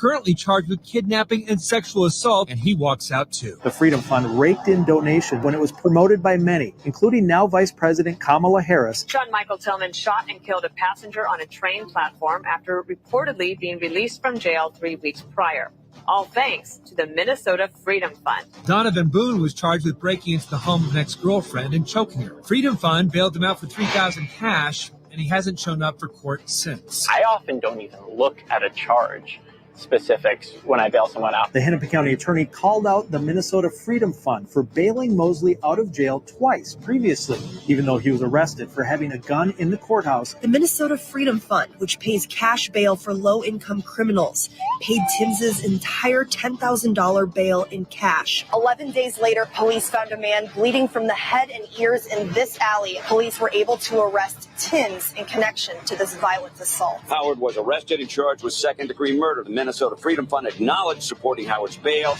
currently charged with kidnapping and sexual assault, and he walks out too. The Freedom Fund raked in donations when it was promoted by many, including now Vice President Kamala Harris. Sean Michael Tillman shot and killed a passenger on a train platform after reportedly being released from jail 3 weeks prior. All thanks to the Minnesota Freedom Fund. Donovan Boone was charged with breaking into the home of an ex-girlfriend and choking her. Freedom Fund bailed him out for $3,000 cash, and he hasn't shown up for court since. I often don't even look at a charge specifics when I bail someone out. The Hennepin County attorney called out the Minnesota Freedom Fund for bailing Mosley out of jail twice previously, even though he was arrested for having a gun in the courthouse. The Minnesota Freedom Fund, which pays cash bail for low-income criminals, paid Tims's entire $10,000 bail in cash. 11 days later, police found a man bleeding from the head and ears in this alley. Police were able to arrest Tims in connection to this violent assault. Howard was arrested and charged with second-degree murder. The Minnesota Freedom Fund acknowledged supporting Howard's bail.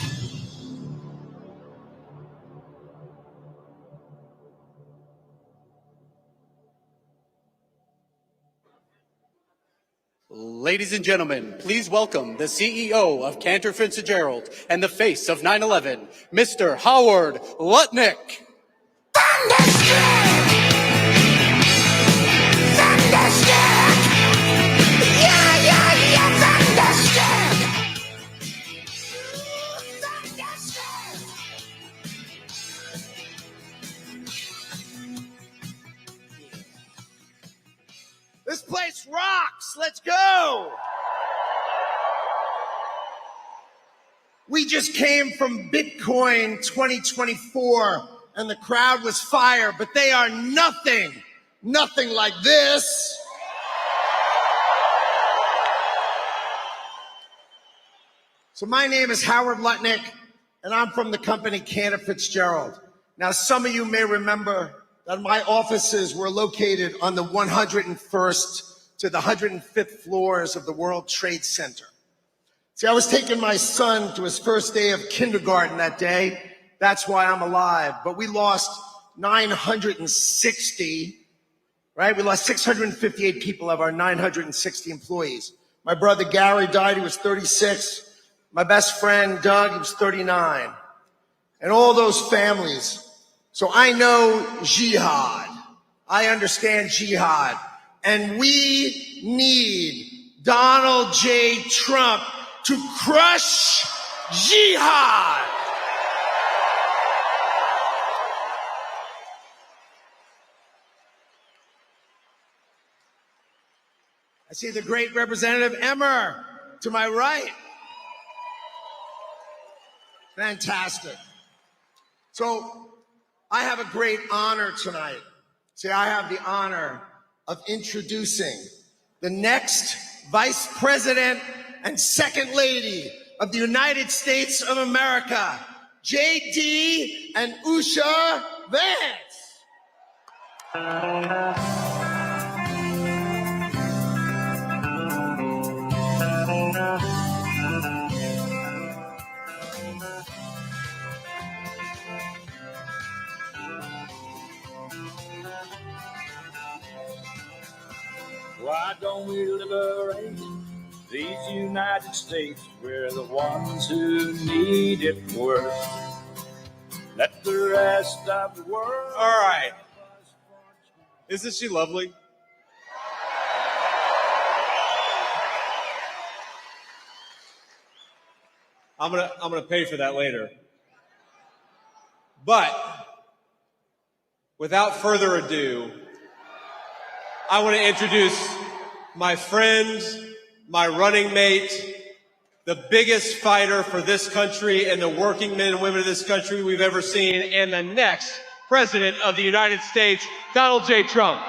Ladies and gentlemen, please welcome the CEO of Cantor Fitzgerald and the face of 9/11, Mr. Howard Lutnick. Thunderstruck! Thunderstruck! Yeah, yeah, yeah, thunderstruck! Thunderstruck! This place rocks! Let's go! We just came from Bitcoin 2024 and the crowd was fire, but they are nothing like this. So my name is Howard Lutnick, and I'm from the company Cantor Fitzgerald. Now, some of you may remember that my offices were located on the 101st to the 105th floors of the World Trade Center. See, I was taking my son to his first day of kindergarten that day. That's why I'm alive. But we lost 960, right? We lost 658 people of our 960 employees. My brother Gary died, he was 36. My best friend Doug, he was 39. And all those families. So I know jihad. I understand jihad. And we need Donald J. Trump to crush jihad. I see the great Representative Emmer to my right. Fantastic. So I have a great honor tonight. See, I have the honor of introducing the next Vice President and Second Lady of the United States of America, J.D. and Usha Vance. Why don't we liberate these United States? We're the ones who need it worst. Let the rest of the world. All right. Isn't she lovely? I'm gonna pay for that later. But without further ado, I want to introduce my friend, my running mate, the biggest fighter for this country and the working men and women of this country we've ever seen, and the next President of the United States, Donald J. Trump.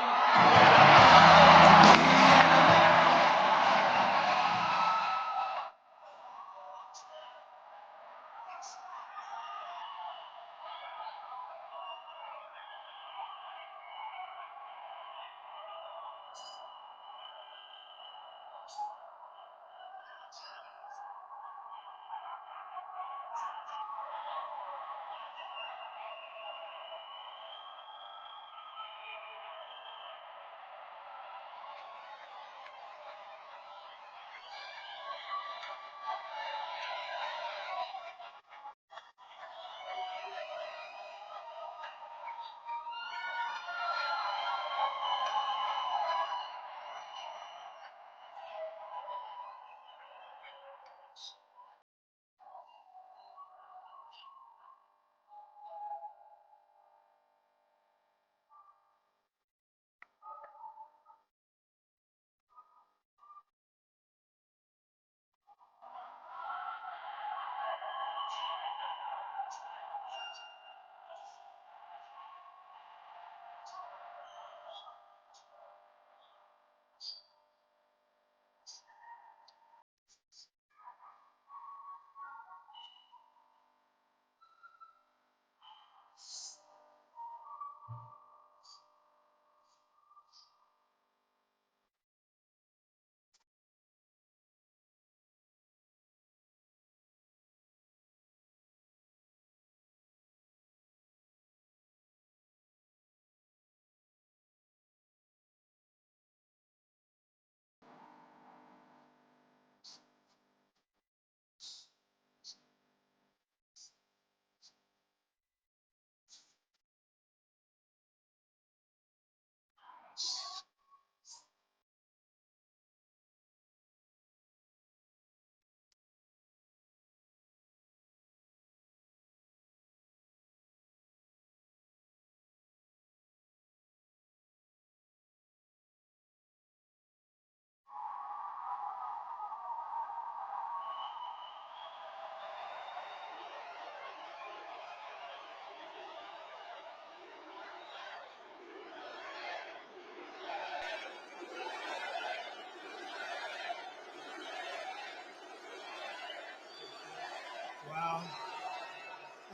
Well,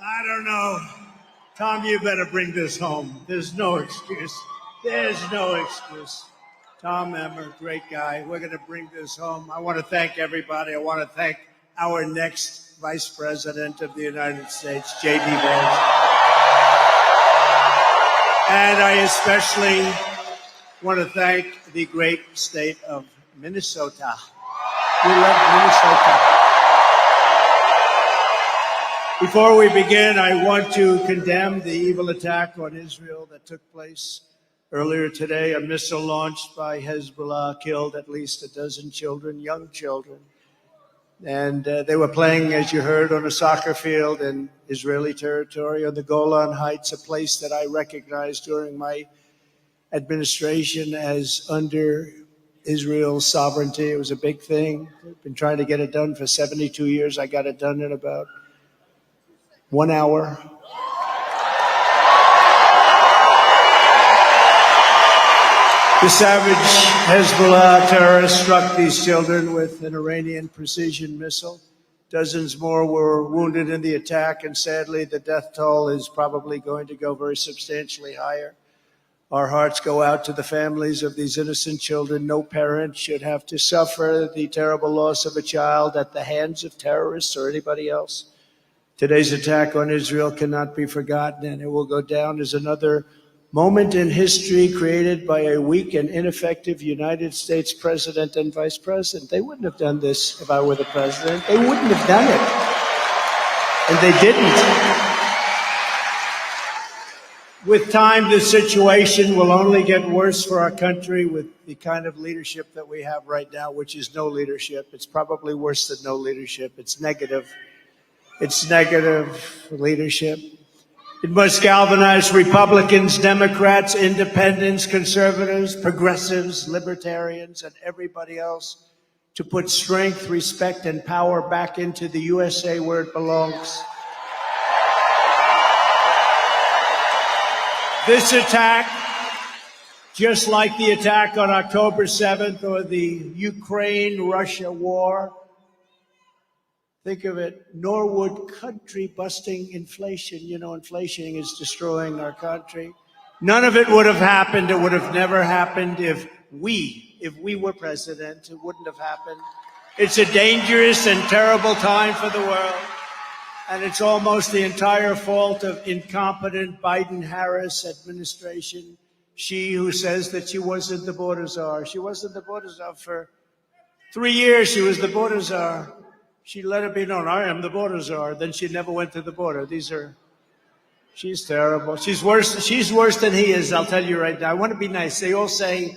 I don't know. Tom, you better bring this home. There's no excuse. There's no excuse. Tom Emmer, great guy. We're going to bring this home. I want to thank everybody. I want to thank our next Vice President of the United States, J.D. Vance. And I especially want to thank the great state of Minnesota. We love Minnesota. Before we begin, I want to condemn the evil attack on Israel that took place earlier today. A missile launched by Hezbollah killed at least a dozen children, young children. And they were playing, as you heard, on a soccer field in Israeli territory on the Golan Heights, a place that I recognized during my administration as under Israel's sovereignty. It was a big thing. I've been trying to get it done for 72 years. I got it done in about 1 hour. The savage Hezbollah terrorists struck these children with an Iranian precision missile. Dozens more were wounded in the attack, and sadly, the death toll is probably going to go very substantially higher. Our hearts go out to the families of these innocent children. No parent should have to suffer the terrible loss of a child at the hands of terrorists or anybody else. Today's attack on Israel cannot be forgotten, and it will go down as another moment in history created by a weak and ineffective United States president and vice president. They wouldn't have done this if I were the president. They wouldn't have done it. And they didn't. With time, this situation will only get worse for our country with the kind of leadership that we have right now, which is no leadership. It's probably worse than no leadership. It's negative. It's negative leadership. It must galvanize Republicans, Democrats, independents, conservatives, progressives, libertarians, and everybody else to put strength, respect, and power back into the USA where it belongs. This attack, just like the attack on October 7th or the Ukraine-Russia war, think of it, nor would country-busting inflation. You know, inflation is destroying our country. None of it would have happened. It would have never happened if we were president. It wouldn't have happened. It's a dangerous and terrible time for the world. And it's almost the entire fault of incompetent Biden-Harris administration. She who says that she wasn't the border czar. She wasn't the border czar for 3 years. She was the border czar. She let it be known, I am the border czar. Then she never went to the border. She's terrible. She's worse than he is, I'll tell you right now. I want to be nice. They all say,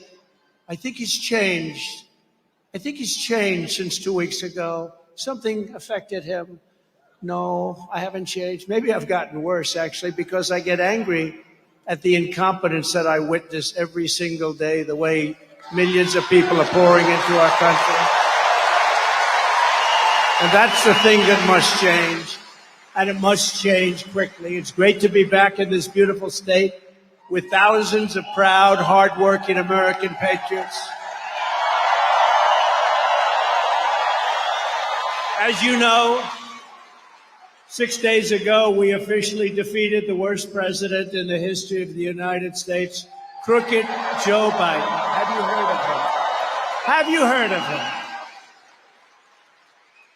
I think he's changed. I think he's changed since 2 weeks ago. Something affected him. No, I haven't changed. Maybe I've gotten worse, actually, because I get angry at the incompetence that I witness every single day, the way millions of people are pouring into our country. And that's the thing that must change, and it must change quickly. It's great to be back in this beautiful state with thousands of proud, hardworking American patriots. As you know, 6 days ago, we officially defeated the worst president in the history of the United States, crooked Joe Biden. Have you heard of him? Have you heard of him?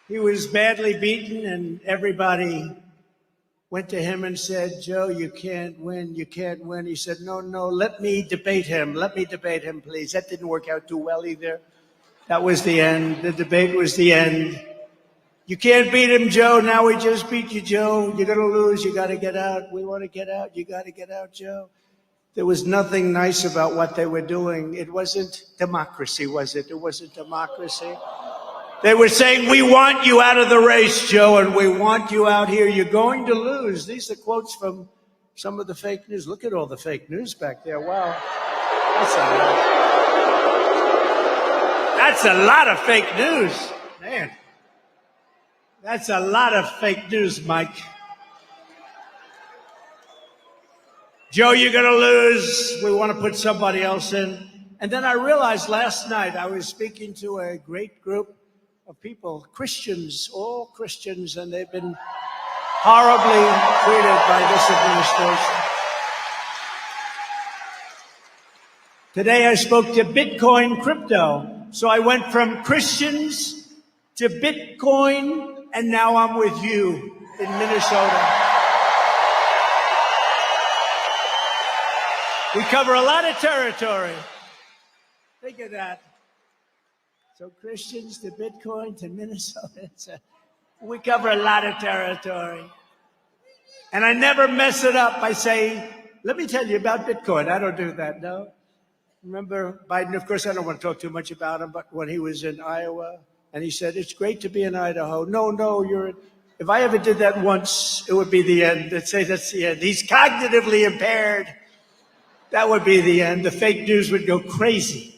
He was badly beaten, and everybody went to him and said, Joe, you can't win, you can't win. He said, no, let me debate him. Let me debate him, please. That didn't work out too well either. That was the end. The debate was the end. You can't beat him, Joe. Now we just beat you, Joe. You're going to lose. You got to get out. We want to get out. You got to get out, Joe. There was nothing nice about what they were doing. It wasn't democracy, was it? It wasn't democracy. They were saying, we want you out of the race, Joe, and we want you out here. You're going to lose. These are quotes from some of the fake news. Look at all the fake news back there. Wow. That's a lot of fake news. Man. That's a lot of fake news, Mike. Joe, you're going to lose. We want to put somebody else in. And then I realized last night I was speaking to a great group of people, Christians, all Christians, and they've been horribly treated by this administration. Today I spoke to Bitcoin crypto. So I went from Christians to Bitcoin, and now I'm with you in Minnesota. We cover a lot of territory. Think of that. So Christians to Bitcoin to Minnesota. We cover a lot of territory. And I never mess it up by saying, let me tell you about Bitcoin. I don't do that, no. Remember Biden, of course, I don't want to talk too much about him, but when he was in Iowa, and he said, it's great to be in Idaho. No, if I ever did that once, it would be the end. They'd say that's the end. He's cognitively impaired. That would be the end. The fake news would go crazy.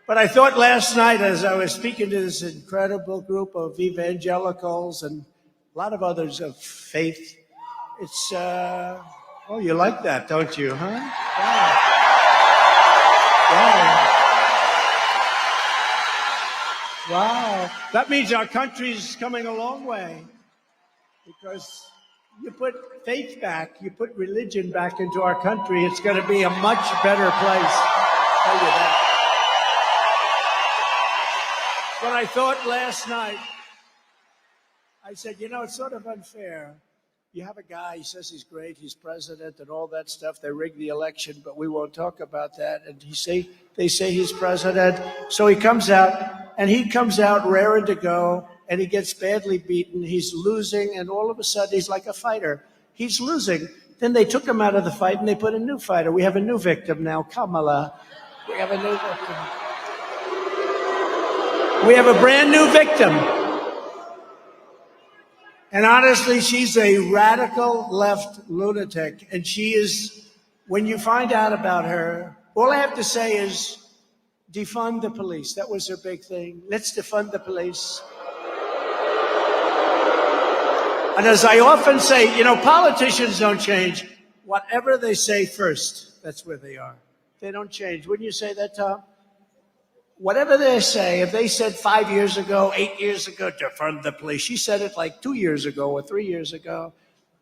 But I thought last night, as I was speaking to this incredible group of evangelicals and a lot of others of faith, it's, oh, you like that, don't you, huh? Wow. Wow. That means our country's coming a long way because you put faith back, you put religion back into our country, it's going to be a much better place. I'll tell you that. When I thought last night, I said, it's sort of unfair. You have a guy, he says he's great, he's president and all that stuff. They rigged the election, but we won't talk about that. And they say he's president. So he comes out raring to go, and he gets badly beaten. He's losing, and all of a sudden he's like a fighter. He's losing. Then they took him out of the fight, and they put a new fighter. We have a new victim now, Kamala. We have a new victim. We have a brand new victim. And honestly, she's a radical left lunatic. And she is, when you find out about her, all I have to say is defund the police. That was her big thing. Let's defund the police. And as I often say, politicians don't change. Whatever they say first, that's where they are. They don't change. Wouldn't you say that, Tom? Whatever they say, if they said 5 years ago, 8 years ago, defund the police, she said it like 2 years ago or 3 years ago.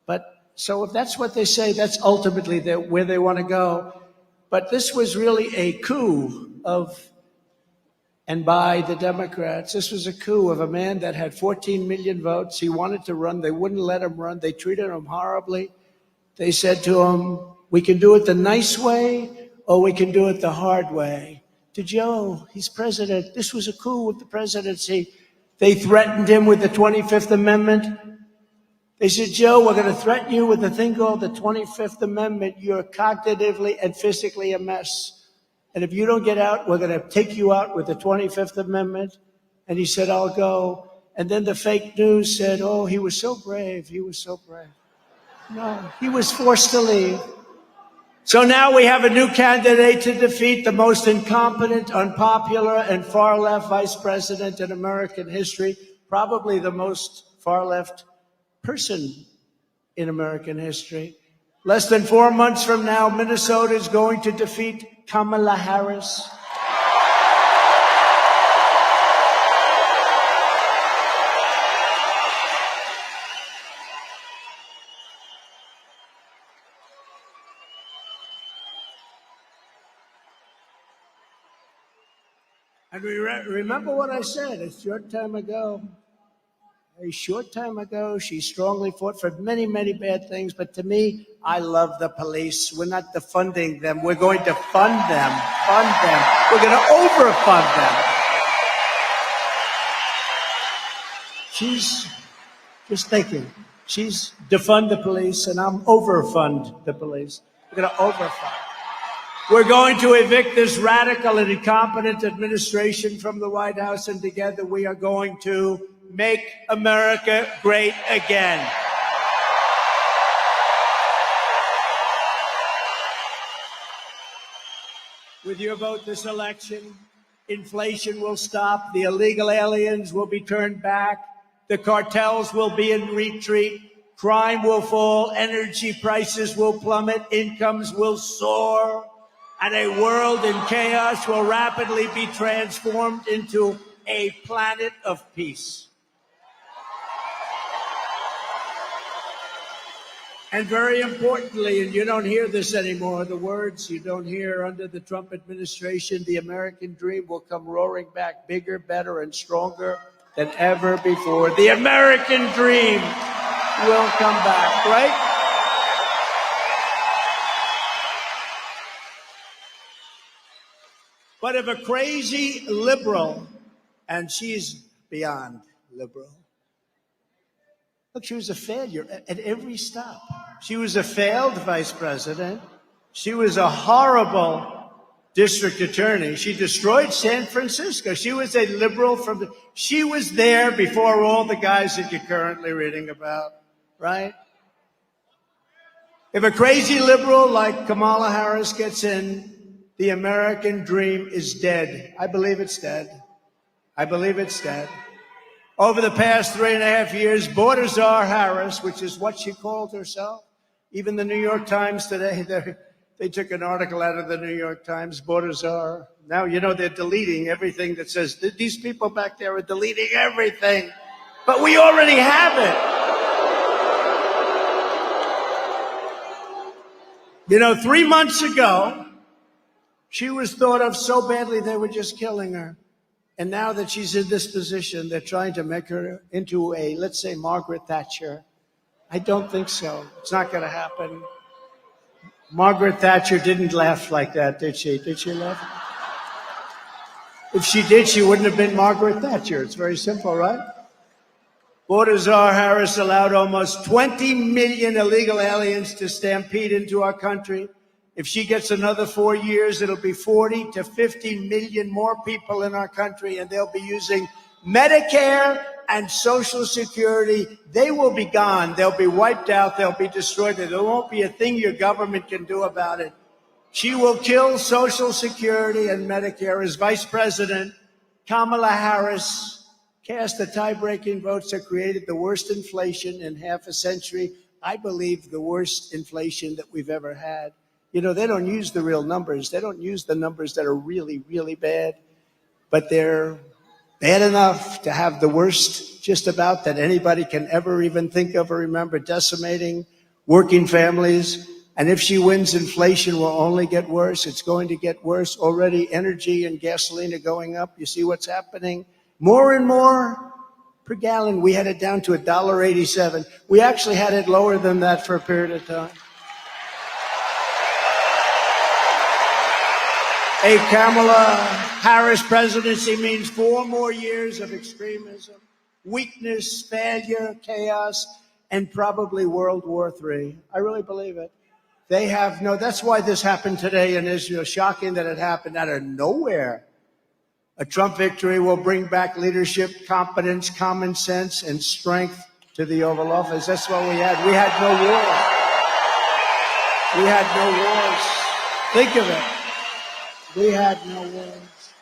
But so if that's what they say, that's ultimately where they want to go. But this was really a coup and by the Democrats. This was a coup of a man that had 14 million votes. He wanted to run. They wouldn't let him run. They treated him horribly. They said to him, we can do it the nice way or we can do it the hard way. To Joe, he's president. This was a coup with the presidency. They threatened him with the 25th Amendment. They said, Joe, we're going to threaten you with a thing called the 25th Amendment. You're cognitively and physically a mess. And if you don't get out, we're going to take you out with the 25th Amendment. And he said, I'll go. And then the fake news said, oh, he was so brave. He was so brave. No, he was forced to leave. So now we have a new candidate to defeat the most incompetent, unpopular, and far-left vice president in American history, probably the most far-left person in American history. Less than 4 months from now, Minnesota is going to defeat Kamala Harris. And remember what I said a short time ago. A short time ago, she strongly fought for many, many bad things. But to me, I love the police. We're not defunding them. We're going to fund them. Fund them. We're going to overfund them. She's just thinking. She's defund the police, and I'm overfund the police. We're going to overfund. We're going to evict this radical and incompetent administration from the White House, and together we are going to make America great again. With your vote this election, inflation will stop, the illegal aliens will be turned back, the cartels will be in retreat, crime will fall, energy prices will plummet, incomes will soar, and a world in chaos will rapidly be transformed into a planet of peace. And very importantly, and you don't hear this anymore, the words you don't hear under the Trump administration, the American dream will come roaring back bigger, better, and stronger than ever before. The American dream will come back, right? But if a crazy liberal, and she's beyond liberal, look, she was a failure at every stop. She was a failed vice president. She was a horrible district attorney. She destroyed San Francisco. She was a liberal she was there before all the guys that you're currently reading about, right? If a crazy liberal like Kamala Harris gets in, the American dream is dead. I believe it's dead. I believe it's dead. Over the past 3.5 years, border czar Harris, which is what she called herself, even the New York Times today, they took an article out of the New York Times, border czar. Now, you know, they're deleting everything that says, these people back there are deleting everything. But we already have it. You know, 3 months ago, she was thought of so badly they were just killing her. And now that she's in this position, they're trying to make her into a, let's say, Margaret Thatcher. I don't think so. It's not going to happen. Margaret Thatcher didn't laugh like that, did she? Did she laugh? If she did, she wouldn't have been Margaret Thatcher. It's very simple, right? Border czar Harris allowed almost 20 million illegal aliens to stampede into our country. If she gets another 4 years, it'll be 40 to 50 million more people in our country, and they'll be using Medicare and Social Security. They will be gone. They'll be wiped out. They'll be destroyed. There won't be a thing your government can do about it. She will kill Social Security and Medicare. As Vice President, Kamala Harris cast the tie-breaking votes that created the worst inflation in half a century. I believe the worst inflation that we've ever had. You know, they don't use the real numbers. They don't use the numbers that are really, really bad, but they're bad enough to have the worst just about that anybody can ever even think of or remember, decimating working families. And if she wins, inflation will only get worse. It's going to get worse. Already energy and gasoline are going up. You see what's happening? More and more per gallon. We had it down to $1.87. We actually had it lower than that for a period of time. A Kamala Harris presidency means 4 more years of extremism, weakness, failure, chaos, and probably World War III. I really believe it. That's why this happened today in Israel. Shocking that it happened out of nowhere. A Trump victory will bring back leadership, competence, common sense, and strength to the Oval Office. That's what we had. We had no wars. We had no wars. Think of it. We had no wars.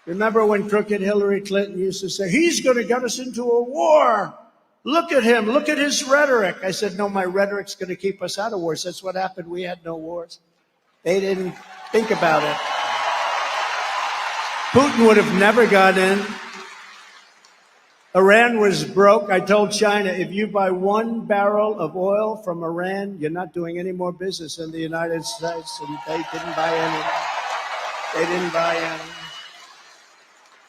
Remember when crooked Hillary Clinton used to say, he's going to get us into a war. Look at him. Look at his rhetoric. I said, no, my rhetoric's going to keep us out of wars. That's what happened. We had no wars. They didn't think about it. Putin would have never got in. Iran was broke. I told China, if you buy 1 barrel of oil from Iran, you're not doing any more business in the United States. And they didn't buy any. They didn't buy any.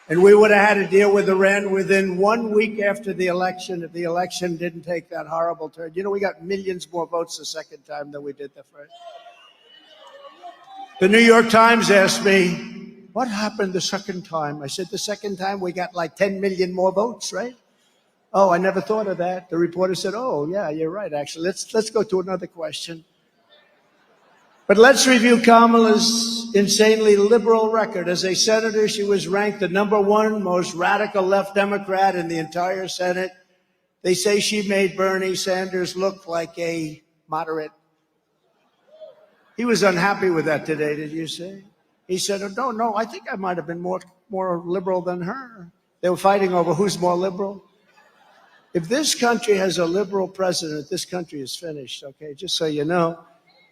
And we would have had to deal with Iran within 1 week after the election if the election didn't take that horrible turn. You know, we got millions more votes the second time than we did the first. The New York Times asked me, what happened the second time? I said, the second time we got like 10 million more votes, right? Oh, I never thought of that. The reporter said, oh, yeah, you're right, actually. Let's go to another question. But let's review Kamala's insanely liberal record. As a senator, she was ranked the #1 most radical left Democrat in the entire Senate. They say she made Bernie Sanders look like a moderate. He was unhappy with that today, did you say? He said, oh, no, I think I might have been more liberal than her. They were fighting over who's more liberal. If this country has a liberal president, this country is finished, okay, just so you know.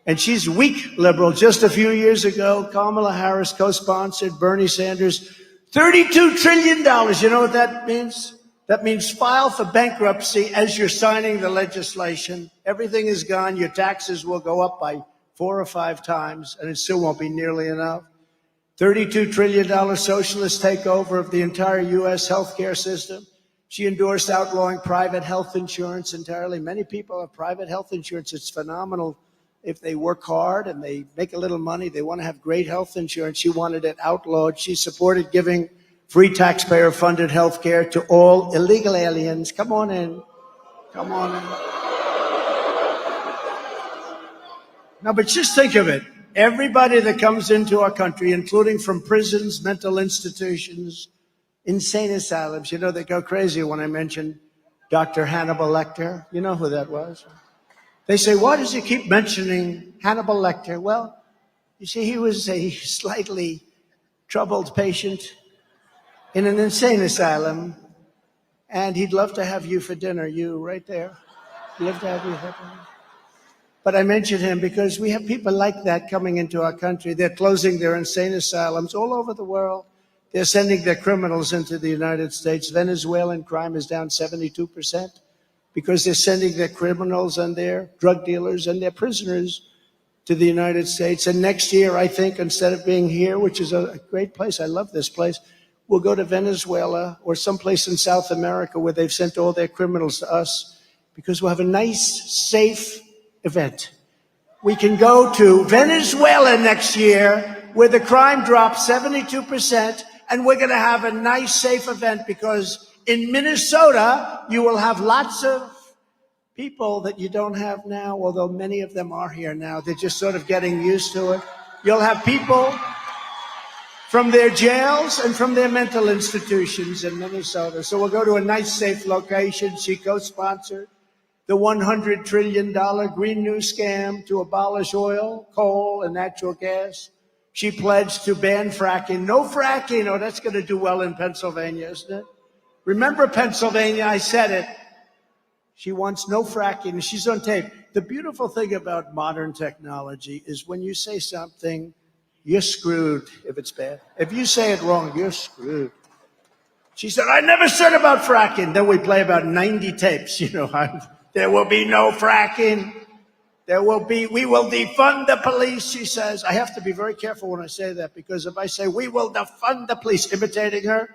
And she's weak liberal. Just a few years ago, Kamala Harris co-sponsored Bernie Sanders' $32 trillion. You know what that means? That means file for bankruptcy as you're signing the legislation. Everything is gone. Your taxes will go up by 4 or 5 times, and it still won't be nearly enough. $32 trillion socialist takeover of the entire U.S. healthcare system. She endorsed outlawing private health insurance entirely. Many people have private health insurance. It's phenomenal. If they work hard and they make a little money, they want to have great health insurance. She wanted it outlawed. She supported giving free taxpayer-funded health care to all illegal aliens. Come on in. Come on in. No, but just think of it. Everybody that comes into our country, including from prisons, mental institutions, insane asylums, you know, they go crazy when I mention Dr. Hannibal Lecter. You know who that was? They say, why does he keep mentioning Hannibal Lecter? Well, you see, he was a slightly troubled patient in an insane asylum, and he'd love to have you for dinner, you right there. He'd love to have you for dinner. But I mention him because we have people like that coming into our country. They're closing their insane asylums all over the world. They're sending their criminals into the United States. Venezuelan crime is down 72% because they're sending their criminals and their drug dealers and their prisoners to the United States. And next year, I think, instead of being here, which is a great place, I love this place, we'll go to Venezuela or someplace in South America where they've sent all their criminals to us because we'll have a nice, safe event. We can go to Venezuela next year where the crime drops 72%, and we're going to have a nice, safe event because in Minnesota, you will have lots of people that you don't have now, although many of them are here now. They're just sort of getting used to it. You'll have people from their jails and from their mental institutions in Minnesota. So we'll go to a nice, safe location. She co-sponsored the $100 trillion Green New scam to abolish oil, coal, and natural gas. She pledged to ban fracking. No fracking. Oh, that's going to do well in Pennsylvania, isn't it? Remember Pennsylvania? I said it. She wants no fracking. She's on tape. The beautiful thing about modern technology is when you say something, you're screwed if it's bad. If you say it wrong, you're screwed. She said, I never said about fracking. Then we play about 90 tapes. You know, there will be no fracking. We will defund the police, she says. I have to be very careful when I say that because if I say we will defund the police, imitating her,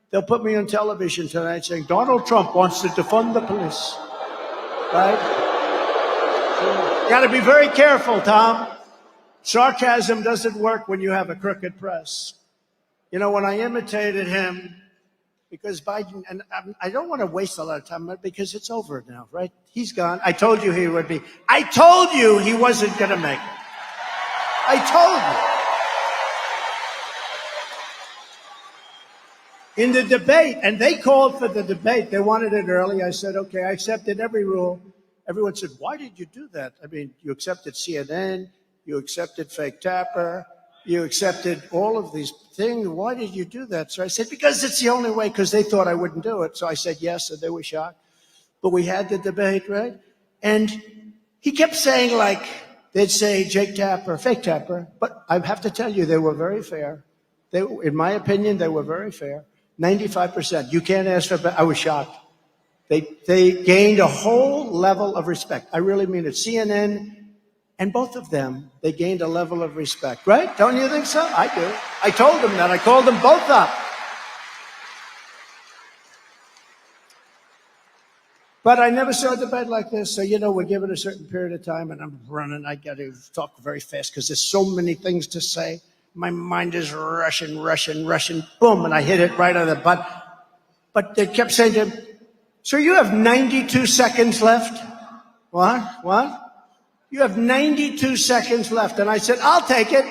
they'll put me on television tonight saying Donald Trump wants to defund the police. Right? You got to be very careful, Tom. Sarcasm doesn't work when you have a crooked press. You know, when I imitated him, because Biden, and I don't want to waste a lot of time because it's over now, right? He's gone. I told you he would be. I told you he wasn't going to make it. I told you. In the debate, and they called for the debate. They wanted it early. I said, okay, I accepted every rule. Everyone said, why did you do that? I mean, you accepted CNN, you accepted Fake Tapper, you accepted all of these things. Why did you do that? So I said, because it's the only way, because they thought I wouldn't do it. So I said yes, and they were shocked. But we had the debate, right? And he kept saying, like, they'd say Jake Tapper, Fake Tapper. But I have to tell you, they were very fair. In my opinion, they were very fair. 95%. You can't ask for, I was shocked. They gained a whole level of respect. I really mean it. CNN and both of them, they gained a level of respect, right? Don't you think so? I do. I told them that. I called them both up. But I never saw a debate like this. So, you know, we're given a certain period of time, and I'm running. I got to talk very fast because there's so many things to say. My mind is rushing. Boom, and I hit it right on the butt. But they kept saying to him, so you have 92 seconds left? What? You have 92 seconds left. And I said, I'll take it.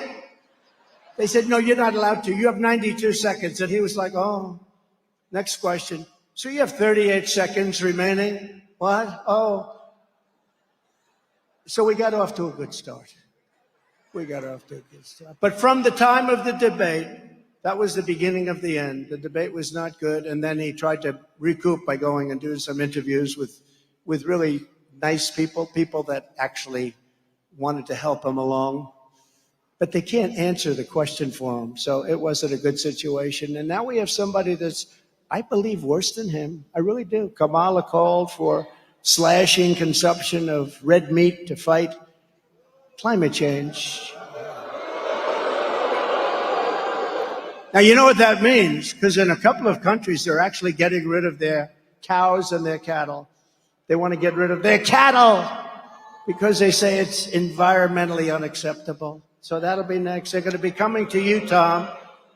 They said, no, you're not allowed to. You have 92 seconds. And he was like, oh, next question. So you have 38 seconds remaining? What? Oh. So we got off to a good start. But from the time of the debate, that was the beginning of the end. The debate was not good. And then he tried to recoup by going and doing some interviews with really nice people that actually wanted to help him along. But they can't answer the question for him. So it wasn't a good situation. And now we have somebody that's I believe, worse than him. I really do. Kamala called for slashing consumption of red meat to fight climate change. Now, you know what that means, because in a couple of countries, they're actually getting rid of their cows and their cattle. They want to get rid of their cattle because they say it's environmentally unacceptable. So that'll be next. They're going to be coming to you, Tom.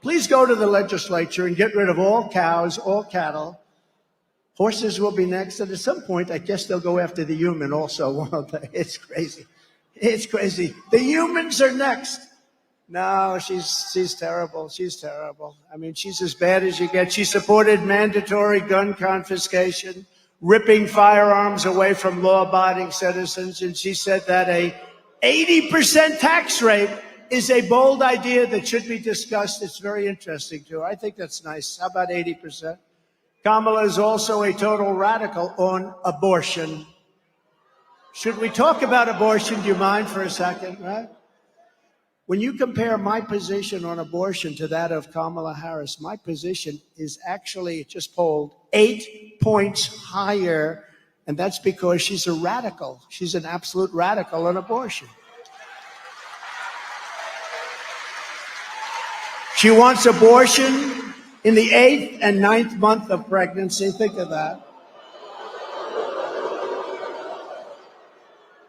Please go to the legislature and get rid of all cows, all cattle. Horses will be next. And at some point, I guess they'll go after the human also, won't they? It's crazy. It's crazy. The humans are next. No, she's terrible. She's terrible. I mean, she's as bad as you get. She supported mandatory gun confiscation, ripping firearms away from law-abiding citizens, and she said that a 80% tax rate is a bold idea that should be discussed. It's very interesting, too. I think that's nice. How about 80%? Kamala is also a total radical on abortion. Should we talk about abortion? Do you mind for a second, right? When you compare my position on abortion to that of Kamala Harris, my position is actually, just polled, 8 points higher, and that's because she's a radical. She's an absolute radical on abortion. She wants abortion in the 8th and 9th month of pregnancy. Think of that.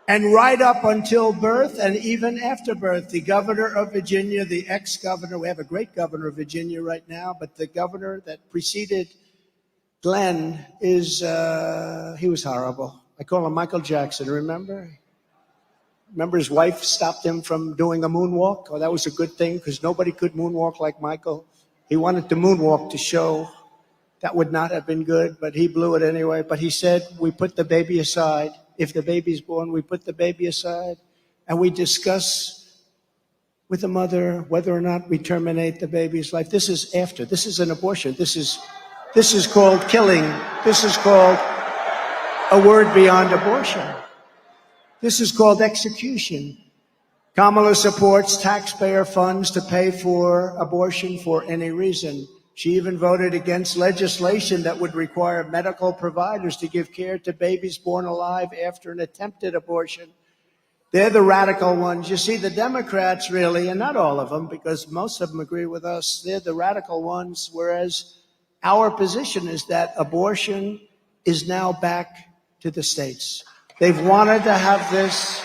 And right up until birth and even after birth. The governor of Virginia, the ex-governor, we have a great governor of Virginia right now, but the governor that preceded Glenn he was horrible. I call him Michael Jackson, remember? Remember his wife stopped him from doing a moonwalk? Oh, that was a good thing because nobody could moonwalk like Michael. He wanted the moonwalk to show. That would not have been good, but he blew it anyway. But he said, we put the baby aside. If the baby's born, we put the baby aside and we discuss with the mother whether or not we terminate the baby's life. This is after. This is an abortion. This is called killing. This is called a word beyond abortion. This is called execution. Kamala supports taxpayer funds to pay for abortion for any reason. She even voted against legislation that would require medical providers to give care to babies born alive after an attempted abortion. They're the radical ones. You see, the Democrats really, and not all of them, because most of them agree with us, they're the radical ones, whereas our position is that abortion is now back to the states. They've wanted to have this.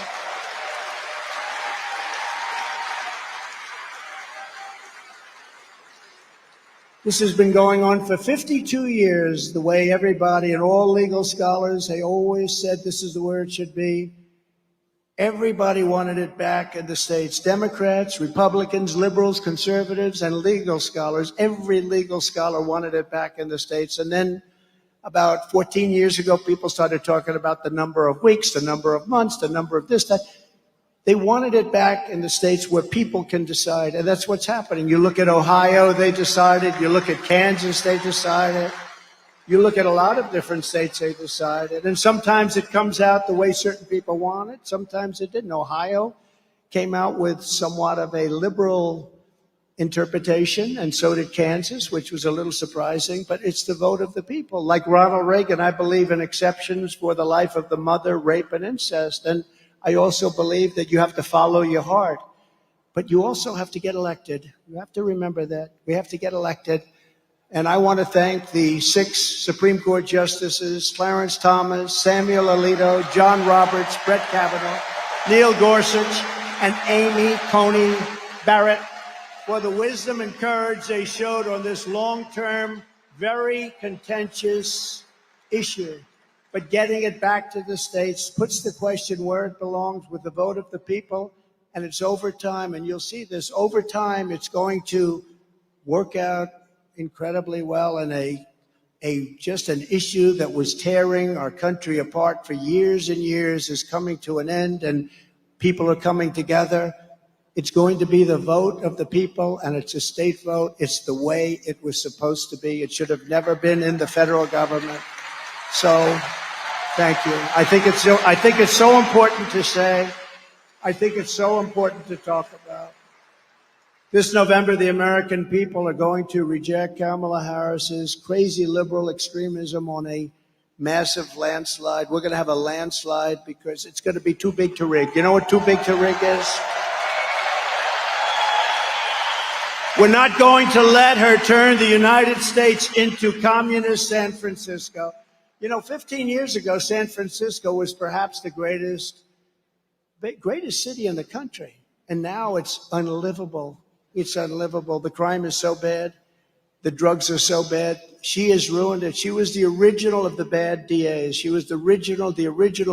This has been going on for 52 years, the way everybody and all legal scholars, they always said this is the way it should be. Everybody wanted it back in the states. Democrats, Republicans, liberals, conservatives, and legal scholars. Every legal scholar wanted it back in the states. And then about 14 years ago, people started talking about the number of weeks, the number of months, the number of this, that. They wanted it back in the states where people can decide, and that's what's happening. You look at Ohio, they decided. You look at Kansas, they decided. You look at a lot of different states, they decided. And sometimes it comes out the way certain people want it. Sometimes it didn't. Ohio came out with somewhat of a liberal interpretation, and so did Kansas, which was a little surprising, but it's the vote of the people. Like Ronald Reagan, I believe in exceptions for the life of the mother, rape, and incest. And I also believe that you have to follow your heart, but you also have to get elected. You have to remember that. We have to get elected. And I want to thank the 6 Supreme Court justices, Clarence Thomas, Samuel Alito, John Roberts, Brett Kavanaugh, Neil Gorsuch, and Amy Coney Barrett for the wisdom and courage they showed on this long-term, very contentious issue. But getting it back to the states puts the question where it belongs with the vote of the people, and it's over time. And you'll see this over time. It's going to work out incredibly well, and just an issue that was tearing our country apart for years and years is coming to an end, and people are coming together. It's going to be the vote of the people, and it's a state vote. It's the way it was supposed to be. It should have never been in the federal government. So thank you. I think it's so important to say. I think it's so important to talk about. This November, the American people are going to reject Kamala Harris's crazy liberal extremism on a massive landslide. We're going to have a landslide because it's going to be too big to rig. You know what too big to rig is? We're not going to let her turn the United States into communist San Francisco. You know, 15 years ago, San Francisco was perhaps the greatest city in the country. And now it's unlivable. It's unlivable. The crime is so bad. The drugs are so bad. She has ruined it. She was the original of the bad DAs. She was the original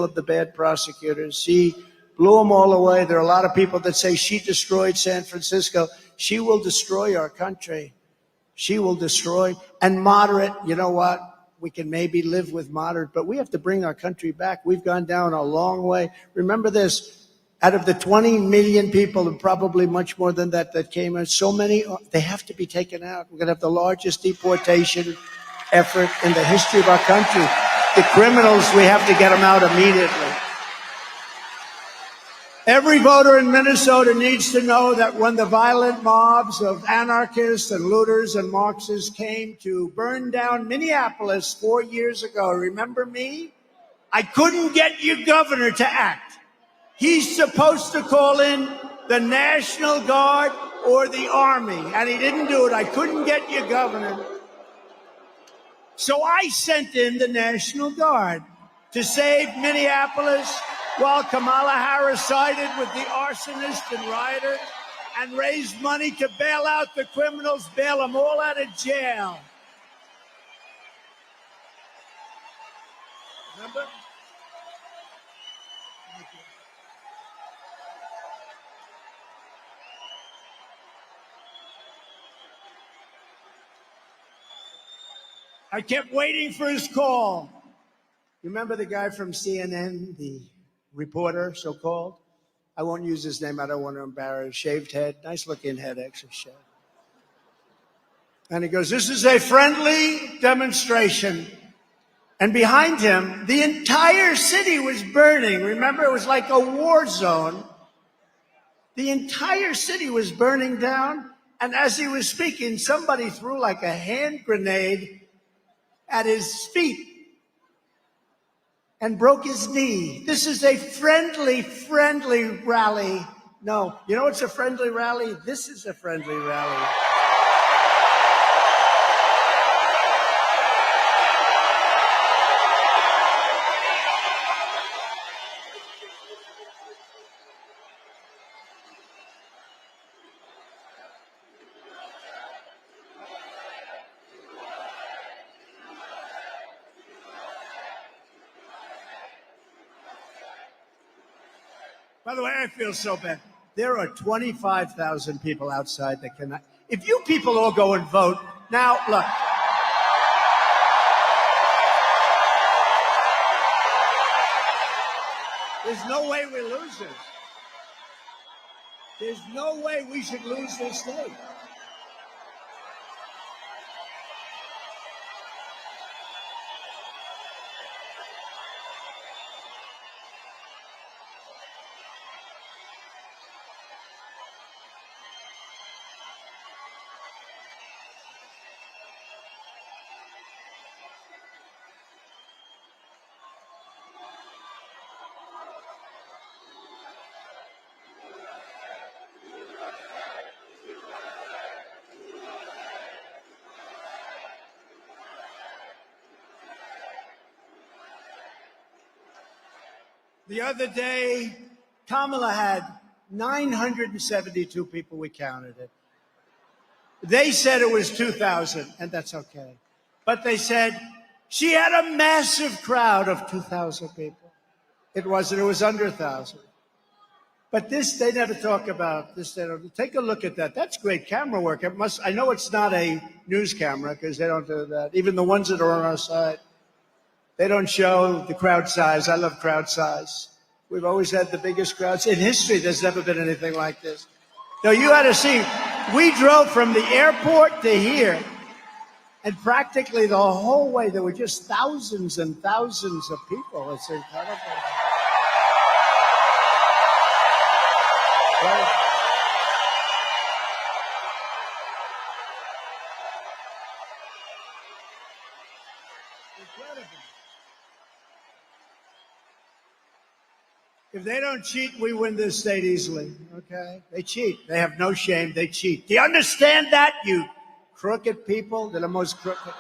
of the bad prosecutors. She blew them all away. There are a lot of people that say she destroyed San Francisco. She will destroy our country. She will destroy. And moderate, you know what? We can maybe live with moderate, but we have to bring our country back. We've gone down a long way. Remember this. Out of the 20 million people, and probably much more than that came in, so many, they have to be taken out. We're going to have the largest deportation effort in the history of our country. The criminals, we have to get them out immediately. Every voter in Minnesota needs to know that when the violent mobs of anarchists and looters and Marxists came to burn down Minneapolis 4 years ago, remember me? I couldn't get your governor to act. He's supposed to call in the National Guard or the Army, and he didn't do it. I couldn't get your governor. So I sent in the National Guard to save Minneapolis while Kamala Harris sided with the arsonist and rioter and raised money to bail out the criminals, bail them all out of jail. Remember? I kept waiting for his call. You remember the guy from CNN, the reporter, so-called? I won't use his name. I don't want to embarrass. Shaved head. Nice-looking head, actually, shaved. And he goes, this is a friendly demonstration. And behind him, the entire city was burning. Remember, it was like a war zone. The entire city was burning down. And as he was speaking, somebody threw like a hand grenade at his feet and broke his knee. This is a friendly rally. No, you know what's a friendly rally? This is a friendly rally. By the way, I feel so bad. There are 25,000 people outside that cannot. If you people all go and vote, now, look. There's no way we lose this. There's no way we should lose this state. The other day, Kamala had 972 people. We counted it. They said it was 2,000, and that's okay. But they said she had a massive crowd of 2,000 people. It wasn't. It was under 1,000. But this, they never talk about this. They don't. Take a look at that. That's great camera work. It must. I know it's not a news camera because they don't do that. Even the ones that are on our side. They don't show the crowd size. I love crowd size. We've always had the biggest crowds. In history, there's never been anything like this. No, you had to see. We drove from the airport to here, and practically the whole way, there were just thousands and thousands of people. It's incredible. Incredible. If they don't cheat, we win this state easily, okay? They cheat. They have no shame. They cheat. Do you understand that, you crooked people? They're the most crooked.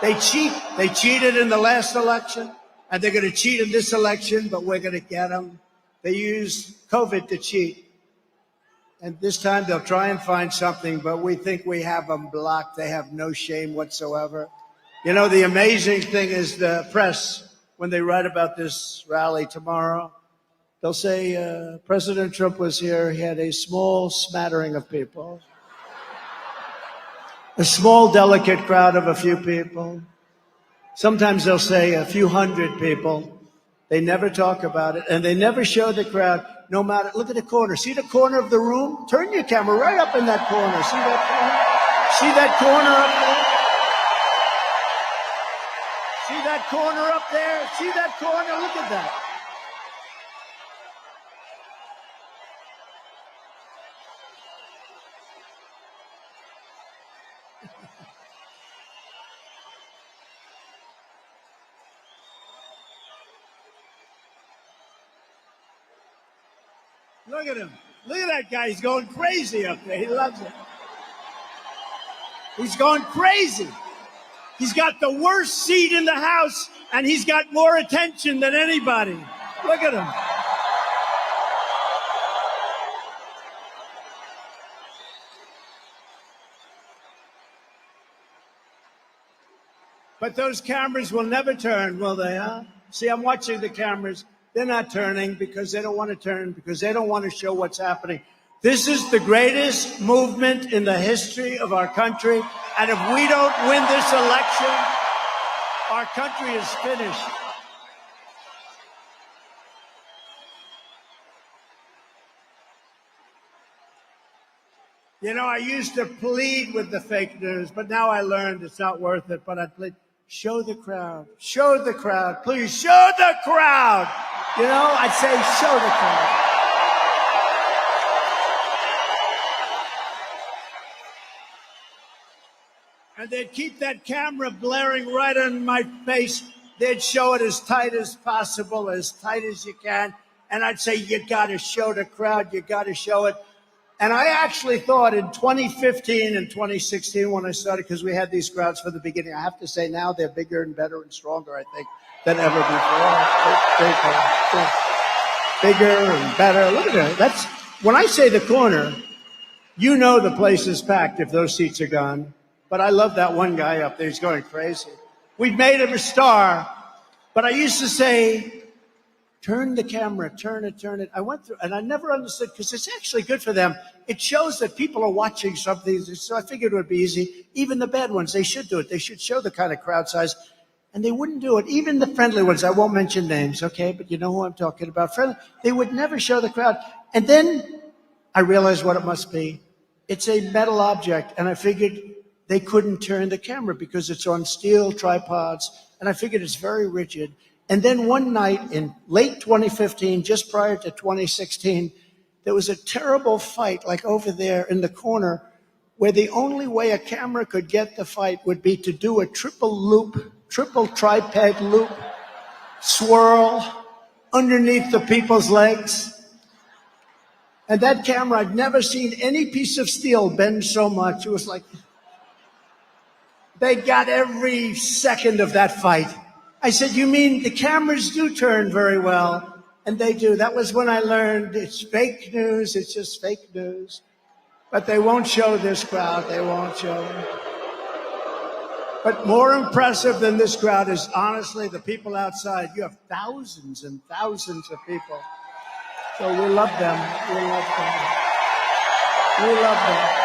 They cheat. They cheated in the last election, and they're going to cheat in this election, but we're going to get them. They use COVID to cheat. And this time they'll try and find something, but we think we have them blocked. They have no shame whatsoever. You know, the amazing thing is the press, when they write about this rally tomorrow, they'll say President Trump was here. He had a small smattering of people, a small, delicate crowd of a few people. Sometimes they'll say a few hundred people. They never talk about it, and they never show the crowd. No matter, look at the corner. See the corner of the room? Turn your camera right up in that corner. See that corner? See that corner up there? See that corner up there? See that corner? Look at that. Look at him. Look at that guy. He's going crazy up there. He loves it. He's going crazy. He's got the worst seat in the House, and he's got more attention than anybody. Look at him. But those cameras will never turn, will they, huh? See, I'm watching the cameras. They're not turning because they don't want to turn, because they don't want to show what's happening. This is the greatest movement in the history of our country. And if we don't win this election, our country is finished. You know, I used to plead with the fake news, but now I learned it's not worth it. But I plead, show the crowd, please show the crowd. You know, I'd say show the crowd. And they'd keep that camera blaring right on my face. They'd show it as tight as possible, as tight as you can. And I'd say, you got to show the crowd. You got to show it. And I actually thought in 2015 and 2016 when I started, because we had these crowds from the beginning, I have to say now they're bigger and better and stronger, I think, than ever before. Bigger and better. Look at that. That's, when I say the corner, you know the place is packed if those seats are gone. But I love that one guy up there. He's going crazy. We've made him a star. But I used to say, turn the camera, turn it. I went through, and I never understood, because it's actually good for them. It shows that people are watching something. So I figured it would be easy. Even the bad ones, they should do it. They should show the kind of crowd size. And they wouldn't do it. Even the friendly ones, I won't mention names, okay? But you know who I'm talking about. Friendly, they would never show the crowd. And then I realized what it must be. It's a metal object. And I figured they couldn't turn the camera because it's on steel tripods. And I figured it's very rigid. And then one night in late 2015, just prior to 2016, there was a terrible fight, like over there in the corner, where the only way a camera could get the fight would be to do a triple tripod loop, swirl underneath the people's legs. And that camera, I'd never seen any piece of steel bend so much. It was like, they got every second of that fight. I said, you mean the cameras do turn very well? And they do. That was when I learned it's fake news. It's just fake news. But they won't show this crowd. They won't show it. But more impressive than this crowd is honestly the people outside. You have thousands and thousands of people. So we love them. We love them. We love them.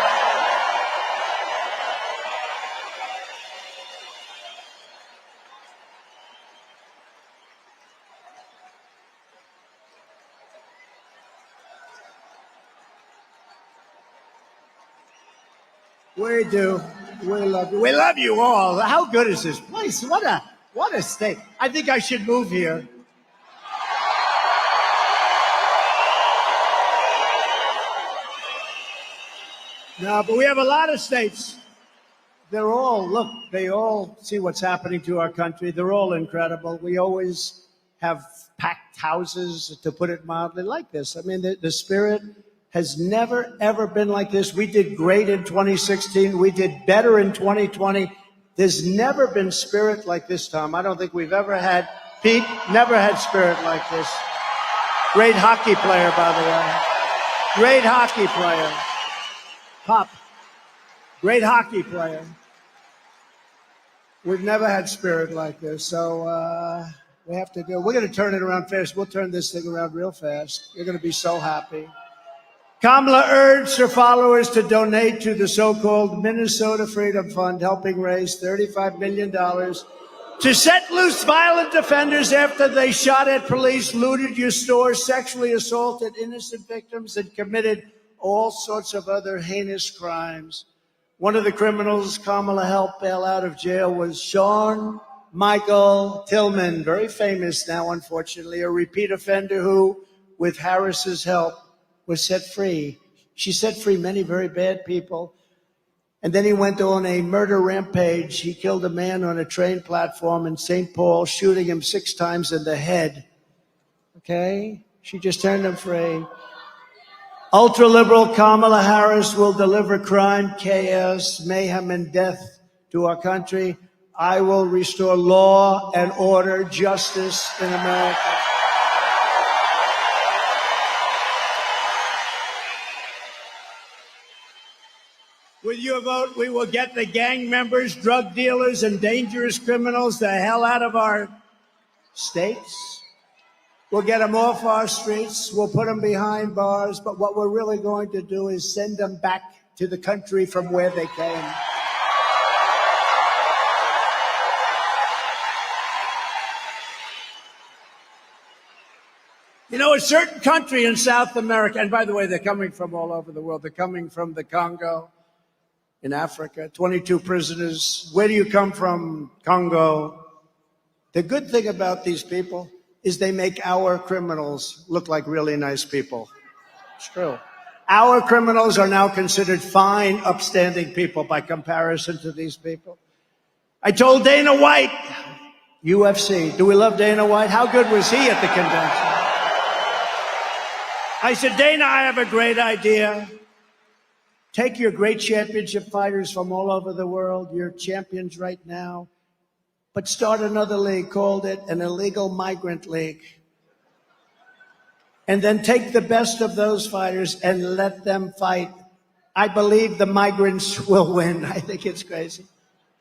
We do. We love you. We love you all. How good is this place? What a state. I think I should move here. No, but we have a lot of states. They're all, look, they all see what's happening to our country. They're all incredible. We always have packed houses, to put it mildly, like this. I mean, the spirit has never, ever been like this. We did great in 2016. We did better in 2020. There's never been spirit like this, Tom. I don't think we've ever had, Pete, never had spirit like this. Great hockey player, by the way. Great hockey player. Pop. Great hockey player. We've never had spirit like this, so we have to go. We're going to turn it around fast. We'll turn this thing around real fast. You're going to be so happy. Kamala urged her followers to donate to the so-called Minnesota Freedom Fund, helping raise $35 million to set loose violent offenders after they shot at police, looted your stores, sexually assaulted innocent victims, and committed all sorts of other heinous crimes. One of the criminals Kamala helped bail out of jail was Sean Michael Tillman, very famous now, unfortunately, a repeat offender who, with Harris's help, was set free. She set free many very bad people. And then he went on a murder rampage. He killed a man on a train platform in St. Paul, shooting him 6 times in the head. Okay? She just turned him free. Ultra-liberal Kamala Harris will deliver crime, chaos, mayhem, and death to our country. I will restore law and order, justice in America. With your vote, we will get the gang members, drug dealers, and dangerous criminals the hell out of our states. We'll get them off our streets. We'll put them behind bars. But what we're really going to do is send them back to the country from where they came. You know, a certain country in South America, and by the way, they're coming from all over the world. They're coming from the Congo in Africa, 22 prisoners. Where do you come from, Congo? The good thing about these people is they make our criminals look like really nice people. It's true. Our criminals are now considered fine, upstanding people by comparison to these people. I told Dana White, UFC, do we love Dana White? How good was he at the convention? I said, Dana, I have a great idea. Take your great championship fighters from all over the world, you're champions right now, but start another league, called it an illegal migrant league. And then take the best of those fighters and let them fight. I believe the migrants will win. I think it's crazy.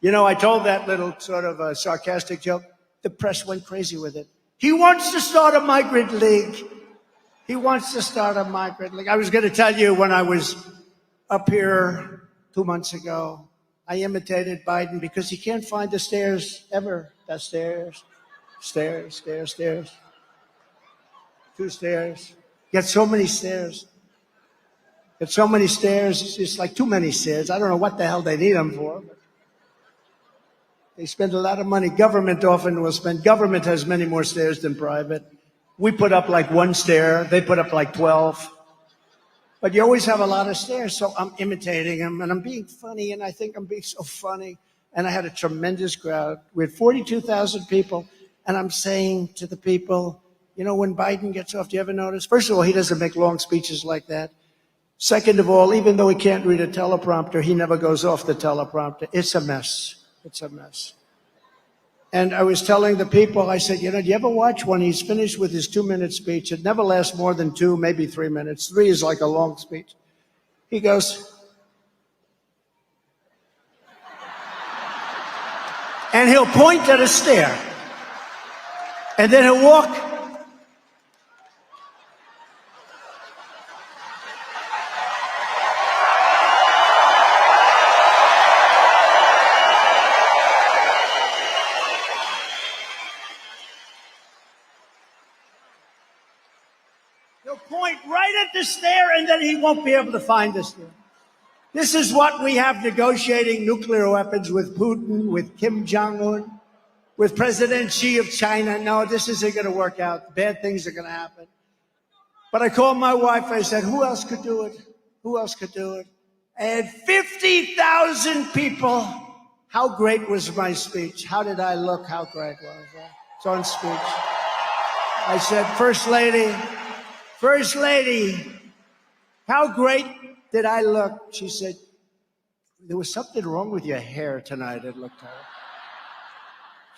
You know, I told that little sort of a sarcastic joke. The press went crazy with it. He wants to start a migrant league. He wants to start a migrant league. I was going to tell you when I was up here 2 months ago, I imitated Biden because he can't find the stairs ever. The stairs, stairs, stairs, stairs. 2 stairs. Get so many stairs. Get so many stairs. It's like too many stairs. I don't know what the hell they need them for. But they spend a lot of money. Government often will spend. Government has many more stairs than private. We put up like 1 stair. They put up like 12. But you always have a lot of stairs, so I'm imitating him, and I'm being funny, and I think I'm being so funny. And I had a tremendous crowd. We had 42,000 people, and I'm saying to the people, you know, when Biden gets off, do you ever notice? First of all, he doesn't make long speeches like that. Second of all, even though he can't read a teleprompter, he never goes off the teleprompter. It's a mess. It's a mess. And I was telling the people, I said, you know, do you ever watch when he's finished with his 2-minute speech? It never lasts more than 2, maybe 3 minutes. 3 is like a long speech. He goes, and he'll point at a stair. And then he'll walk. Point right at the stair, and then he won't be able to find the stair. This is what we have negotiating nuclear weapons with Putin, with Kim Jong-un, with President Xi of China. No, this isn't going to work out. Bad things are going to happen. But I called my wife. I said, who else could do it? Who else could do it? I had 50,000 people How great was my speech? How did I look? How great was I? It's on speech. I said, First Lady, how great did I look? She said, there was something wrong with your hair tonight. It looked terrible.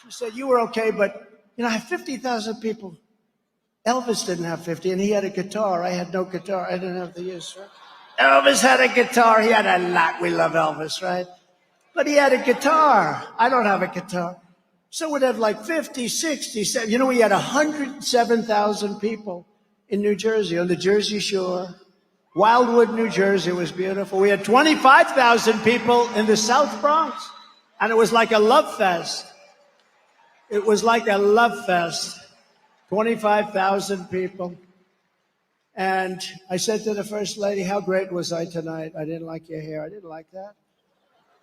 She said, you were okay, but, I have 50,000 people. Elvis didn't have 50, and he had a guitar. I had no guitar. I didn't have the use, right? Elvis had a guitar. He had a lot. We love Elvis, right? But he had a guitar. I don't have a guitar. So we'd have like 50, 60, 70. We had 107,000 people in New Jersey, on the Jersey Shore. Wildwood, New Jersey was beautiful. We had 25,000 people in the South Bronx, and it was like a love fest. It was like a love fest. 25,000 people. And I said to the First Lady, how great was I tonight? I didn't like your hair. I didn't like that.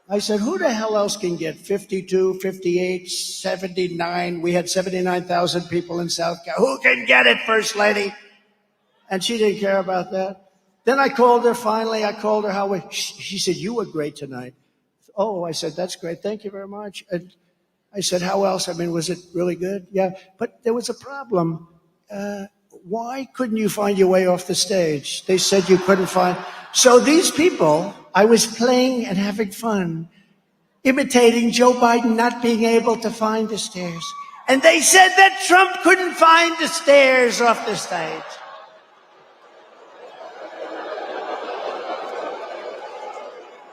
I said, who the hell else can get 52, 58, 79? We had 79,000 people in South Carolina. Who can get it, First Lady? And she didn't care about that. Then I called her, finally. I called her, she said, you were great tonight. Oh, I said, that's great. Thank you very much. And I said, how else? Was it really good? Yeah, but there was a problem. Why couldn't you find your way off the stage? They said you couldn't find. So these people, I was playing and having fun, imitating Joe Biden not being able to find the stairs. And they said that Trump couldn't find the stairs off the stage.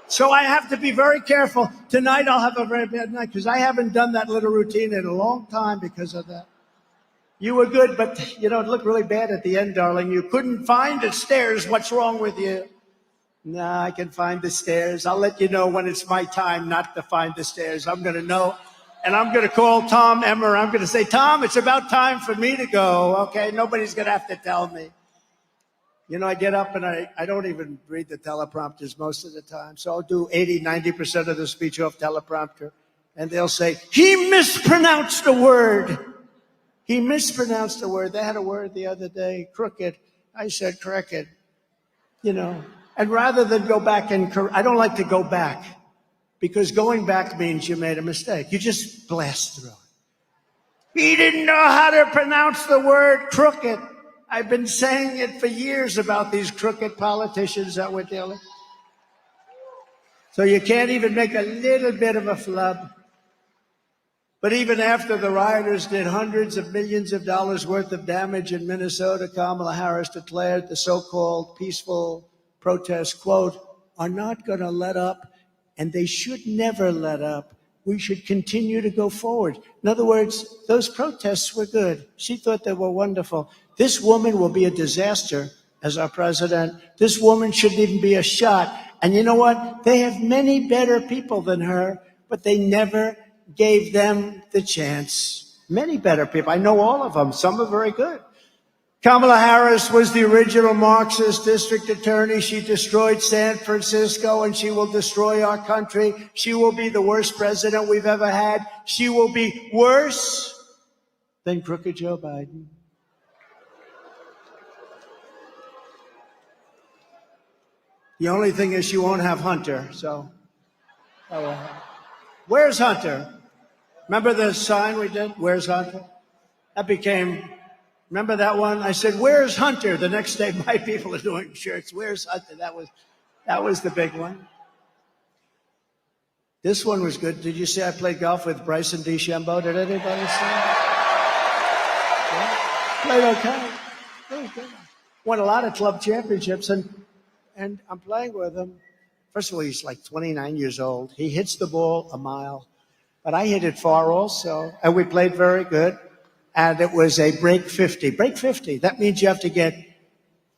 So I have to be very careful. Tonight I'll have a very bad night because I haven't done that little routine in a long time because of that. You were good, but it looked really bad at the end, darling. You couldn't find the stairs. What's wrong with you? Nah, I can find the stairs. I'll let you know when it's my time not to find the stairs. I'm going to know. And I'm going to call Tom Emmer. I'm going to say, Tom, it's about time for me to go. Okay, nobody's going to have to tell me. I get up and I don't even read the teleprompters most of the time. So I'll do 80, 90% of the speech off teleprompter. And they'll say, he mispronounced a word. He mispronounced a word. They had a word the other day, crooked. I said cricket. And rather than go back I don't like to go back because going back means you made a mistake. You just blast through it. He didn't know how to pronounce the word crooked. I've been saying it for years about these crooked politicians that we're dealing. So you can't even make a little bit of a flub. But even after the rioters did hundreds of millions of dollars worth of damage in Minnesota, Kamala Harris declared the so-called peaceful protests, quote, are not going to let up, and they should never let up. We should continue to go forward. In other words, those protests were good. She thought they were wonderful. This woman will be a disaster as our president. This woman shouldn't even be a shot. And you know what? They have many better people than her, but they never gave them the chance. Many better people. I know all of them. Some are very good. Kamala Harris was the original Marxist district attorney. She destroyed San Francisco, and she will destroy our country. She will be the worst president we've ever had. She will be worse than crooked Joe Biden. The only thing is she won't have Hunter, so. Where's Hunter? Remember the sign we did? Where's Hunter? That became, remember that one? I said, where's Hunter? The next day, my people are doing shirts. Where's Hunter? That was the big one. This one was good. Did you see I played golf with Bryson DeChambeau? Did anybody see it? Yeah. Played okay. Really good. Won a lot of club championships, and I'm playing with him. First of all, he's like 29 years old. He hits the ball a mile, but I hit it far also, and we played very good. And it was a break 50. Break 50. That means you have to get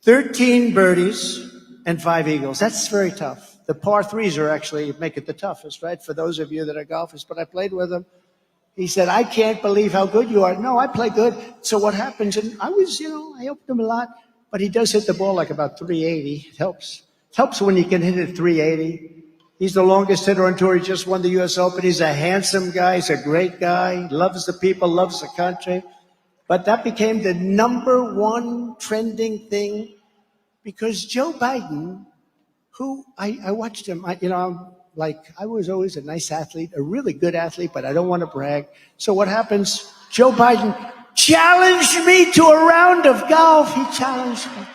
13 birdies and 5 eagles. That's very tough. The par threes are actually make it the toughest, right? For those of you that are golfers. But I played with him. He said, I can't believe how good you are. No, I play good. So what happens? And I was, I helped him a lot. But he does hit the ball like about 380. It helps. It helps when you can hit it 380. He's the longest hitter on tour. He just won the U.S. Open. He's a handsome guy. He's a great guy. Loves the people, loves the country. But that became the number one trending thing because Joe Biden, who I watched him, I was always a nice athlete, a really good athlete, but I don't want to brag. So what happens? Joe Biden challenged me to a round of golf. He challenged me.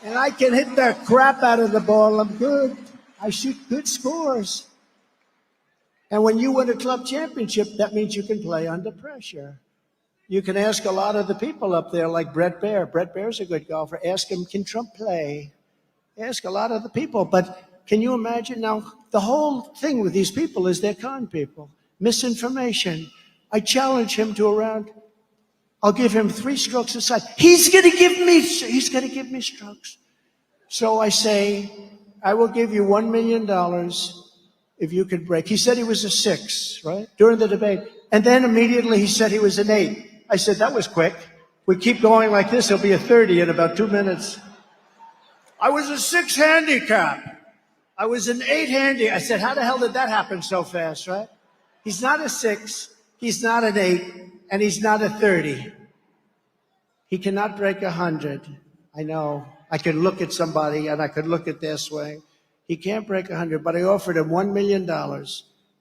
And I can hit the crap out of the ball. I'm good. I shoot good scores. And when you win a club championship, that means you can play under pressure. You can ask a lot of the people up there, like Brett Baer. Brett Baer's a good golfer. Ask him, can Trump play? Ask a lot of the people. But can you imagine now, the whole thing with these people is they're con people. Misinformation. I challenge him to a round. I'll give him 3 strokes aside. He's going to give me strokes. So I say, I will give you $1 million if you could break. He said he was a 6, right? During the debate. And then immediately he said he was an 8. I said, that was quick. We keep going like this, he'll be a 30 in about 2 minutes. I was a 6 handicap. I was an 8 handy. I said, how the hell did that happen so fast, right? He's not a 6, he's not an 8, and he's not a 30. He cannot break 100. I know. I could look at somebody and I could look at their swing. He can't break 100, but I offered him $1 million.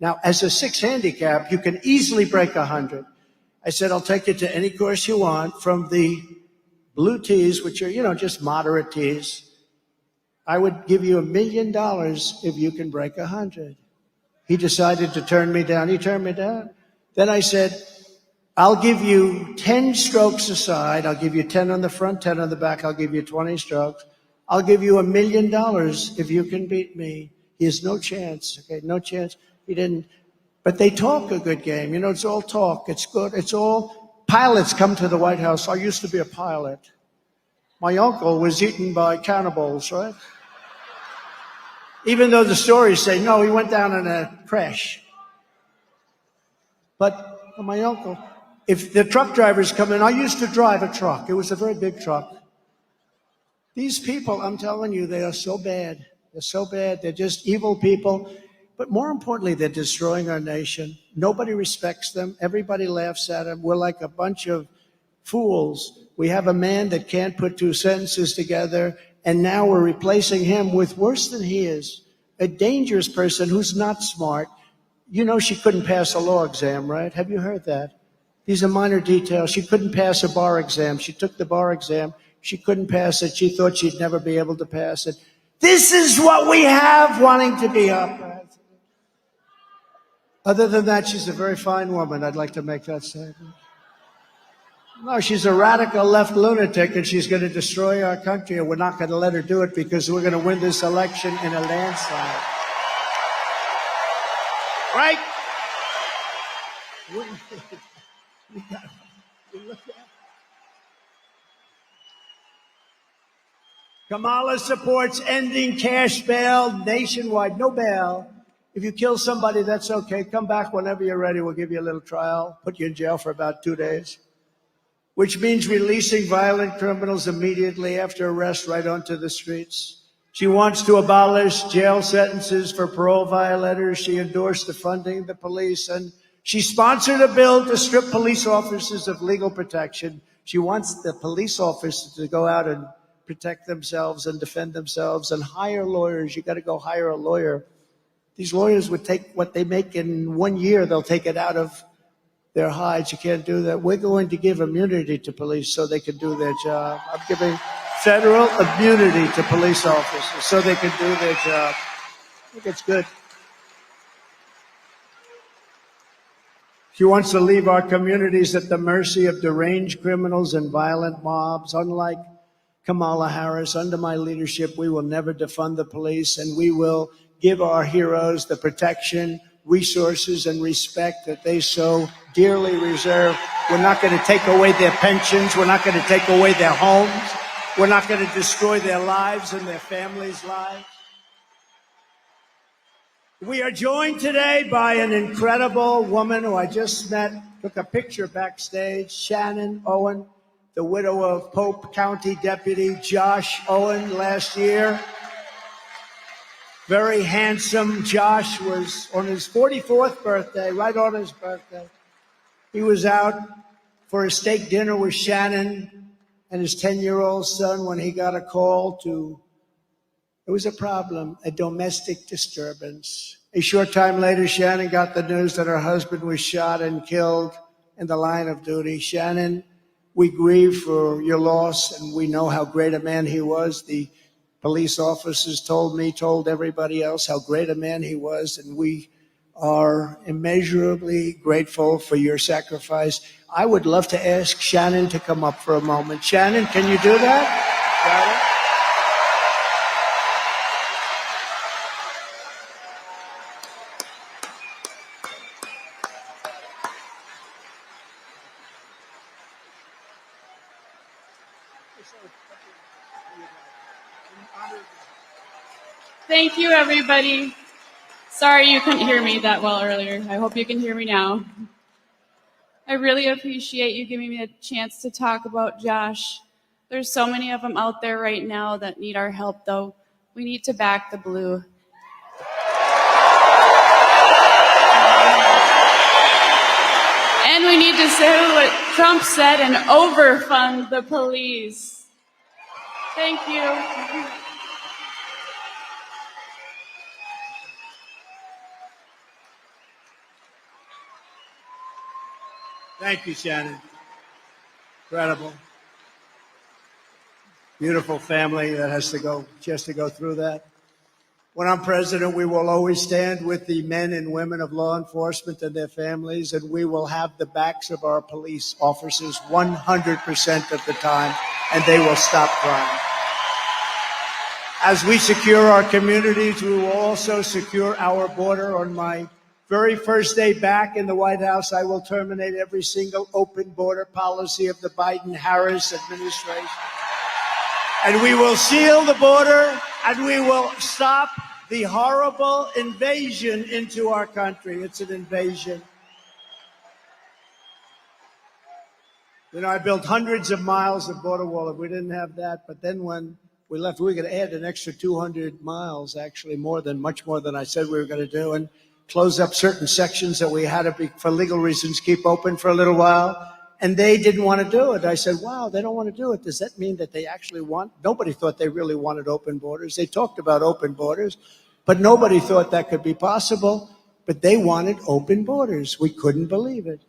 Now, as a 6 handicap, you can easily break 100. I said, I'll take you to any course you want, from the blue tees, which are, just moderate tees. I would give you $1 million if you can break 100. He decided to turn me down. He turned me down. Then I said, I'll give you 10 strokes aside. I'll give you 10 on the front, 10 on the back. I'll give you 20 strokes. I'll give you $1 million if you can beat me. He has no chance. Okay, no chance. He didn't. But they talk a good game. It's all talk. It's good. It's all pilots come to the White House. I used to be a pilot. My uncle was eaten by cannibals, right? Even though the stories say, no, he went down in a crash. But my uncle, if the truck drivers come in, I used to drive a truck. It was a very big truck. These people, I'm telling you, they are so bad. They're so bad. They're just evil people. But more importantly, they're destroying our nation. Nobody respects them. Everybody laughs at them. We're like a bunch of fools. We have a man that can't put 2 sentences together, and now we're replacing him with worse than he is, a dangerous person who's not smart. She couldn't pass a law exam, right? Have you heard that? These are minor details. She couldn't pass a bar exam. She took the bar exam. She couldn't pass it. She thought she'd never be able to pass it. This is what we have wanting to be up. Other than that, she's a very fine woman. I'd like to make that statement. No, she's a radical left lunatic, and she's going to destroy our country, and we're not going to let her do it because we're going to win this election in a landslide. Right? Kamala supports ending cash bail nationwide. No bail. If you kill somebody, that's okay. Come back whenever you're ready. We'll give you a little trial, put you in jail for about 2 days, which means releasing violent criminals immediately after arrest right onto the streets. She wants to abolish jail sentences for parole violators. She endorsed defunding the police, and she sponsored a bill to strip police officers of legal protection. She wants the police officers to go out and protect themselves and defend themselves and hire lawyers. You got to go hire a lawyer. These lawyers would take what they make in 1 year, they'll take it out of their hides. You can't do that. We're going to give immunity to police so they can do their job. I'm giving federal immunity to police officers so they can do their job. I think it's good. She wants to leave our communities at the mercy of deranged criminals and violent mobs. Unlike Kamala Harris, under my leadership, we will never defund the police, and we will give our heroes the protection, resources, and respect that they so dearly reserve. We're not going to take away their pensions. We're not going to take away their homes. We're not going to destroy their lives and their families' lives. We are joined today by an incredible woman who I just met, took a picture backstage, Shannon Owen, the widow of Pope County Deputy Josh Owen last year. very handsome. Josh was on his 44th birthday, right on his birthday. He was out for a steak dinner with Shannon and his 10-year-old son when he got a call it was a problem, a domestic disturbance. A short time later, Shannon got the news that her husband was shot and killed in the line of duty. Shannon, we grieve for your loss, and we know how great a man he was. The police officers told me, told everybody else how great a man he was, and we are immeasurably grateful for your sacrifice. I would love to ask Shannon to come up for a moment. Shannon, can you do that? Got it? Thank you, everybody. Sorry you couldn't hear me that well earlier. I hope you can hear me now. I really appreciate you giving me a chance to talk about Josh. There's so many of them out there right now that need our help, though. We need to back the blue. And we need to say what Trump said and overfund the police. Thank you. Thank you, Shannon. Incredible. Beautiful family that has to go through that. When I'm president, we will always stand with the men and women of law enforcement and their families, and we will have the backs of our police officers 100% of the time, and they will stop crime. As we secure our communities, we will also secure our border. On my very first day back in the White House, I will terminate every single open border policy of the Biden-Harris administration. And we will seal the border, and we will stop the horrible invasion into our country. It's an invasion. You know, I built hundreds of miles of border wall. If we didn't have that, but then when we left, we were going to add an extra 200 miles, actually much more than I said we were going to do, and close up certain sections that we had to, for legal reasons, keep open for a little while. And they didn't want to do it. I said, wow, they don't want to do it. Does that mean that they actually want? Nobody thought they really wanted open borders. They talked about open borders, but nobody thought that could be possible. But they wanted open borders. We couldn't believe it.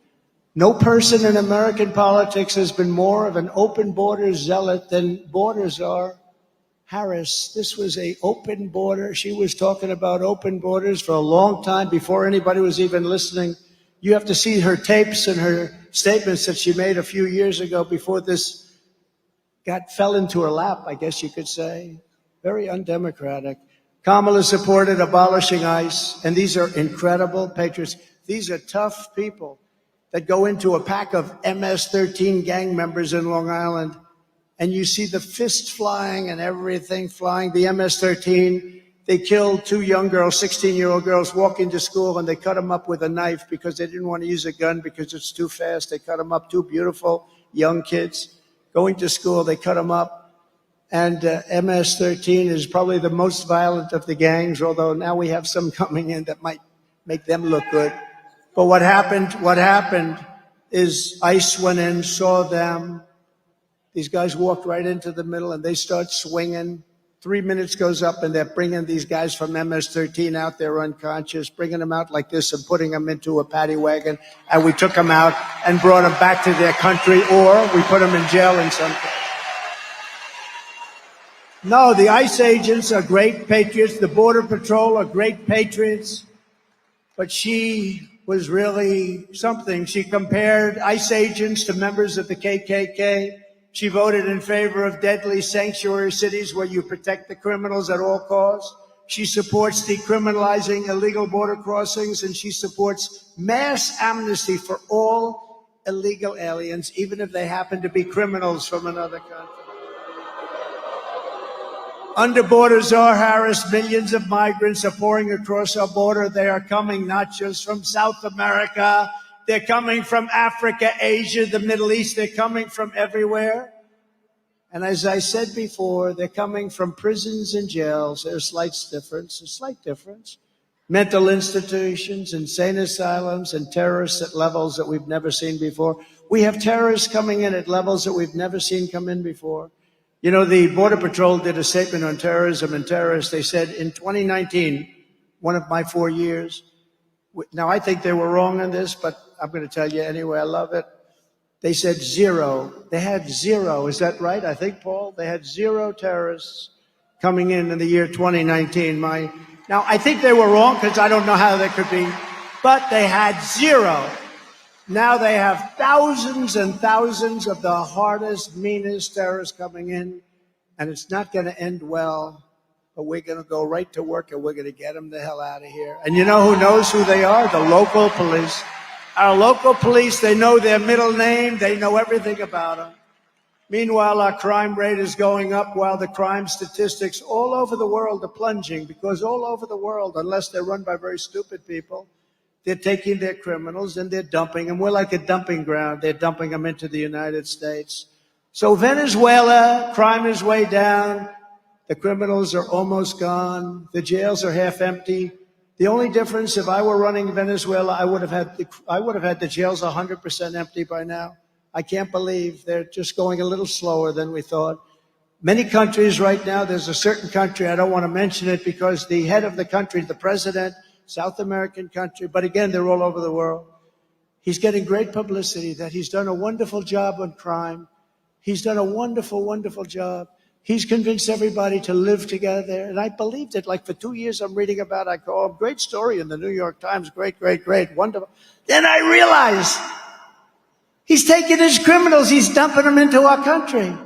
No person in American politics has been more of an open borders zealot than borders are. Harris, this was an open border. She was talking about open borders for a long time before anybody was even listening. You have to see her tapes and her statements that she made a few years ago before this fell into her lap, I guess you could say. Very undemocratic. Kamala supported abolishing ICE, and these are incredible patriots. These are tough people that go into a pack of MS-13 gang members in Long Island, and you see the fist flying and everything flying. The MS-13, they killed two young girls, 16-year-old girls, walking to school, and they cut them up with a knife because they didn't want to use a gun because it's too fast. They cut them up, two beautiful young kids going to school. They cut them up. And MS-13 is probably the most violent of the gangs, although now we have some coming in that might make them look good. But what happened is ICE went in, saw them. These guys walked right into the middle, and they start swinging. 3 minutes goes up, and they're bringing these guys from MS-13 out there unconscious, bringing them out like this and putting them into a paddy wagon. And we took them out and brought them back to their country, or we put them in jail in some case. No, the ICE agents are great patriots. The Border Patrol are great patriots. But she was really something. She compared ICE agents to members of the KKK. She voted in favor of deadly sanctuary cities where you protect the criminals at all costs. She supports decriminalizing illegal border crossings, and she supports mass amnesty for all illegal aliens, even if they happen to be criminals from another country. Under border czar Harris, millions of migrants are pouring across our border. They are coming not just from South America. They're coming from Africa, Asia, the Middle East. They're coming from everywhere. And as I said before, they're coming from prisons and jails. There's a slight difference. Mental institutions, insane asylums, and terrorists at levels that we've never seen before. We have terrorists coming in at levels that we've never seen come in before. You know, the Border Patrol did a statement on terrorism and terrorists. They said in 2019, one of my 4 years, now I think they were wrong on this, but I'm going to tell you anyway, I love it. They said zero. They had zero. Is that right? I think, Paul, they had 0 terrorists coming in the year 2019. Now, I think they were wrong because I don't know how they could be, but they had 0. Now they have thousands and thousands of the hardest, meanest terrorists coming in, and it's not going to end well, but we're going to go right to work and we're going to get them the hell out of here. And you know who knows who they are? The local police. Our local police, they know their middle name. They know everything about them. Meanwhile, our crime rate is going up while the crime statistics all over the world are plunging, because all over the world, unless they're run by very stupid people, they're taking their criminals and they're dumping them. We're like a dumping ground. They're dumping them into the United States. So Venezuela, crime is way down. The criminals are almost gone. The jails are half empty. The only difference, if I were running Venezuela, I would have had the jails 100% empty by now. I can't believe they're just going a little slower than we thought. Many countries right now, there's a certain country, I don't want to mention it because the head of the country, the president, South American country, but again, they're all over the world. He's getting great publicity that he's done a wonderful job on crime. He's done a wonderful, wonderful job. He's convinced everybody to live together. And I believed it. Like for 2 years, I'm reading about, I go, oh, great story in the New York Times. Great, great, great. Wonderful. Then I realized he's taking his criminals. He's dumping them into our country.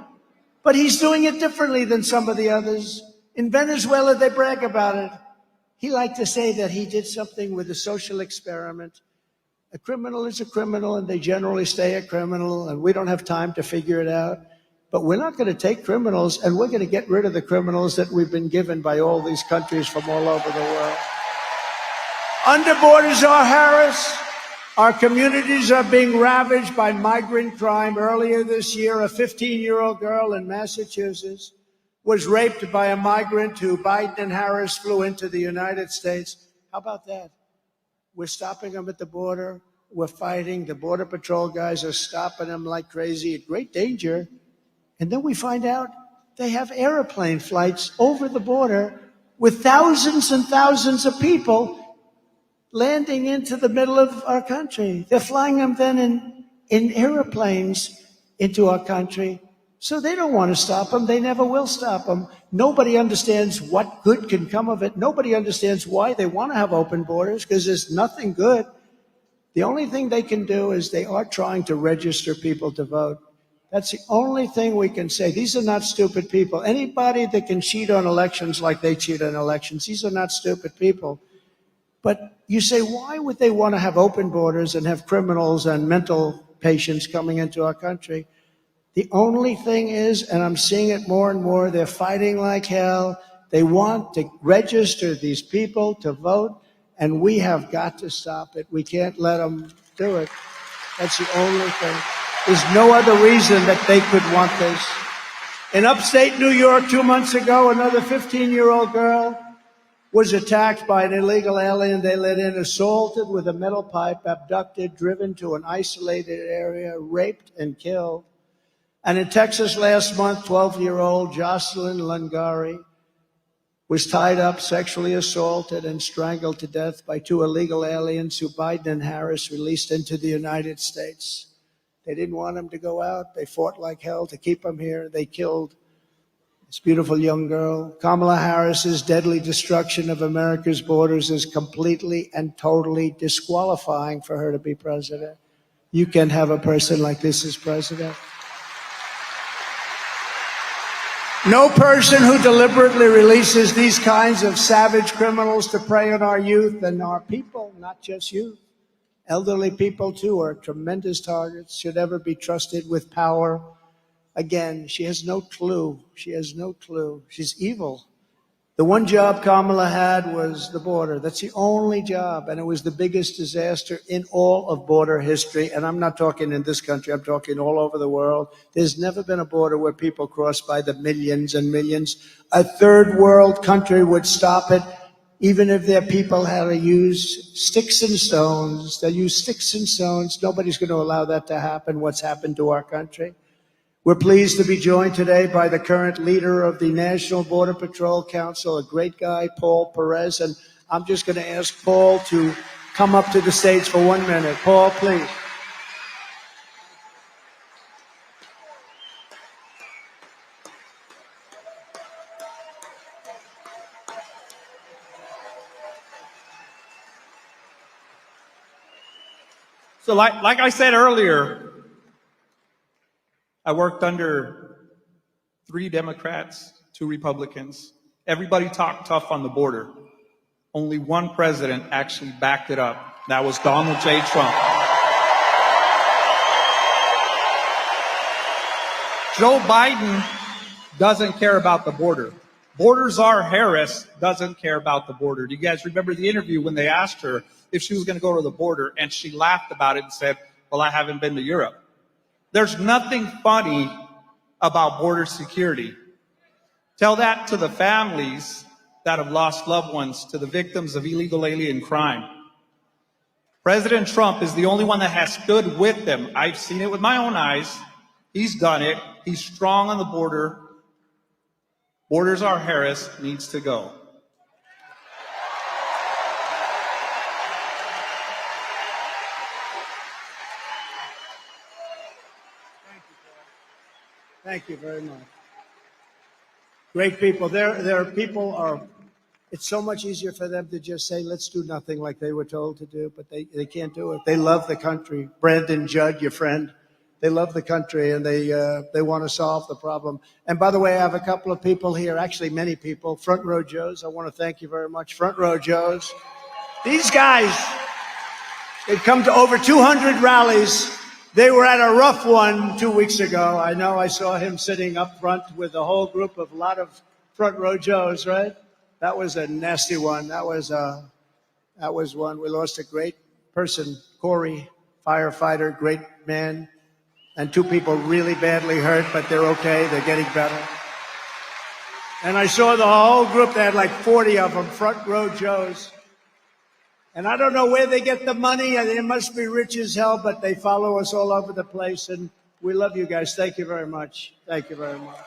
But he's doing it differently than some of the others. In Venezuela, they brag about it. He liked to say that he did something with a social experiment. A criminal is a criminal, and they generally stay a criminal, and we don't have time to figure it out. But we're not going to take criminals, and we're going to get rid of the criminals that we've been given by all these countries from all over the world. Under borders are Harris. Our communities are being ravaged by migrant crime. Earlier this year, a 15-year-old girl in Massachusetts was raped by a migrant who Biden and Harris flew into the United States. How about that? We're stopping them at the border. We're fighting. The Border Patrol guys are stopping them like crazy, at great danger. And then we find out they have airplane flights over the border with thousands and thousands of people landing into the middle of our country. They're flying them then in airplanes into our country. So they don't want to stop them. They never will stop them. Nobody understands what good can come of it. Nobody understands why they want to have open borders, because there's nothing good. The only thing they can do is they are trying to register people to vote. That's the only thing we can say. These are not stupid people. Anybody that can cheat on elections like they cheat on elections, these are not stupid people. But you say, why would they want to have open borders and have criminals and mental patients coming into our country? The only thing is, and I'm seeing it more and more, they're fighting like hell. They want to register these people to vote, and we have got to stop it. We can't let them do it. That's the only thing. There's no other reason that they could want this. In upstate New York 2 months ago, another 15-year-old girl was attacked by an illegal alien they let in, assaulted with a metal pipe, abducted, driven to an isolated area, raped and killed. And in Texas last month, 12-year-old Jocelyn Lungari was tied up, sexually assaulted, and strangled to death by 2 illegal aliens who Biden and Harris released into the United States. They didn't want him to go out. They fought like hell to keep him here. They killed this beautiful young girl. Kamala Harris's deadly destruction of America's borders is completely and totally disqualifying for her to be president. You can't have a person like this as president. No person who deliberately releases these kinds of savage criminals to prey on our youth and our people, not just youth. Elderly people, too, are tremendous targets, should ever be trusted with power. Again, she has no clue. She has no clue. She's evil. The one job Kamala had was the border. That's the only job, and it was the biggest disaster in all of border history. And I'm not talking in this country, I'm talking all over the world. There's never been a border where people cross by the millions and millions. A third world country would stop it, even if their people had to use sticks and stones. They'll use sticks and stones. Nobody's going to allow that to happen, what's happened to our country. We're pleased to be joined today by the current leader of the National Border Patrol Council, a great guy, Paul Perez. And I'm just going to ask Paul to come up to the stage for 1 minute. Paul, please. So like I said earlier, I worked under 3 Democrats, 2 Republicans. Everybody talked tough on the border. Only one president actually backed it up. That was Donald J. Trump. Joe Biden doesn't care about the border. Border czar Harris doesn't care about the border. Do you guys remember the interview when they asked her if she was going to go to the border, and she laughed about it and said, well, I haven't been to Europe. There's nothing funny about border security. Tell that to the families that have lost loved ones, to the victims of illegal alien crime. President Trump is the only one that has stood with them. I've seen it with my own eyes. He's done it. He's strong on the border. Border czar Harris needs to go. Thank you very much. Great people. There are people are, it's so much easier for them to just say, let's do nothing like they were told to do, but they can't do it. They love the country. Brandon Judd, your friend, they love the country, and they want to solve the problem. And by the way, I have a couple of people here, actually many people, Front Row Joes. I want to thank you very much, Front Row Joes. These guys, they've come to over 200 rallies. They were at a rough one 2 weeks ago. I know I saw him sitting up front with a whole group of a lot of Front Row Joes, right? That was a nasty one. That was one. We lost a great person, Corey, firefighter, great man, and 2 people really badly hurt, but they're okay. They're getting better. And I saw the whole group. They had like 40 of them, Front Row Joes. And I don't know where they get the money. They must be rich as hell, but they follow us all over the place. And we love you guys. Thank you very much. Thank you very much.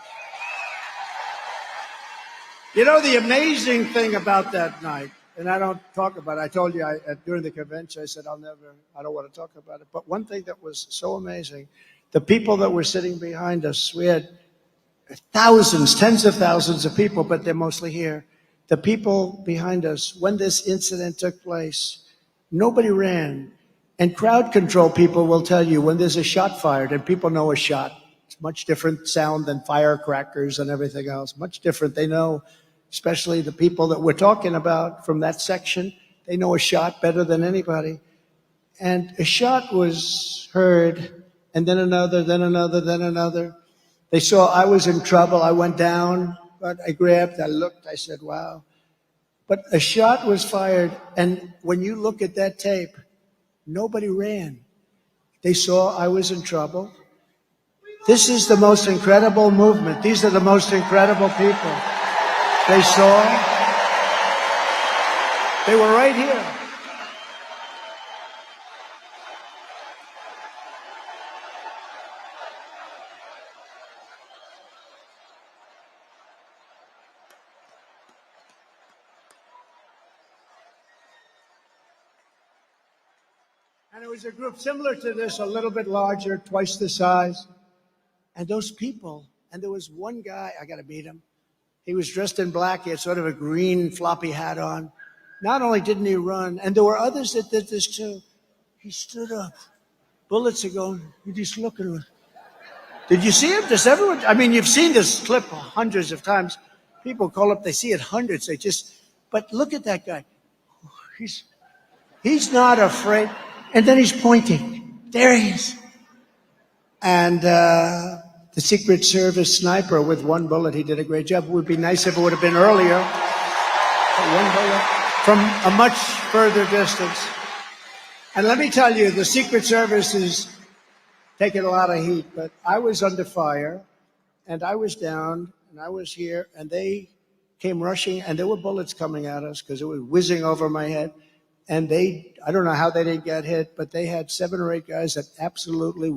You know, the amazing thing about that night, and I don't talk about it. I told you during the convention, I said, I don't want to talk about it. But one thing that was so amazing, the people that were sitting behind us, we had thousands, tens of thousands of people, but they're mostly here. The people behind us, when this incident took place, nobody ran. And crowd control people will tell you when there's a shot fired, and people know a shot. It's much different sound than firecrackers and everything else. Much different. They know, especially the people that we're talking about from that section, they know a shot better than anybody. And a shot was heard, and then another, then another, then another. They saw I was in trouble. I went down. But I grabbed, I looked, I said, wow. But a shot was fired, and when you look at that tape, nobody ran. They saw I was in trouble. This is the most incredible movement. These are the most incredible people. They saw. They were right here. And it was a group similar to this, a little bit larger, twice the size. And those people, and there was one guy, I got to meet him. He was dressed in black. He had sort of a green floppy hat on. Not only didn't he run, and there were others that did this too. He stood up. Bullets are going, you're just looking at him. Did you see him? Does everyone, I mean, you've seen this clip hundreds of times. People call up, they see it hundreds. But look at that guy. He's not afraid. And then he's pointing. There he is. And the Secret Service sniper with one bullet, he did a great job. It would be nice if it would have been earlier. One bullet from a much further distance. And let me tell you, the Secret Service is taking a lot of heat, but I was under fire, and I was down, and I was here, and they came rushing, and there were bullets coming at us because it was whizzing over my head. And I don't know how they didn't get hit, but they had 7 or 8 guys that absolutely,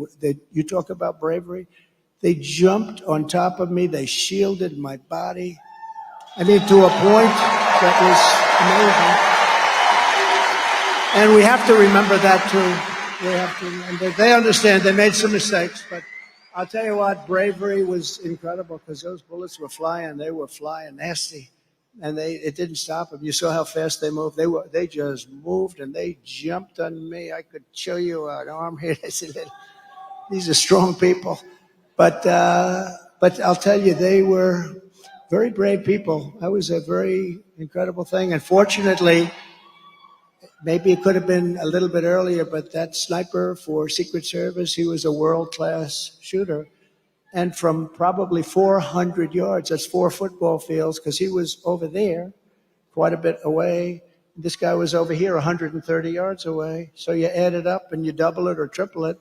you talk about bravery, they jumped on top of me, they shielded my body. I mean, to a point that was amazing. And we have to remember that too. We have to remember. They understand they made some mistakes, but I'll tell you what, bravery was incredible because those bullets were flying. They were flying nasty. And it didn't stop them. You saw how fast they moved. They just moved and they jumped on me. I could show you an arm here. I said, these are strong people. But I'll tell you, they were very brave people. That was a very incredible thing. And fortunately, maybe it could have been a little bit earlier, but that sniper for Secret Service, he was a world-class shooter. And from probably 400 yards, that's 4 football fields, because he was over there quite a bit away. This guy was over here 130 yards away. So you add it up and you double it or triple it.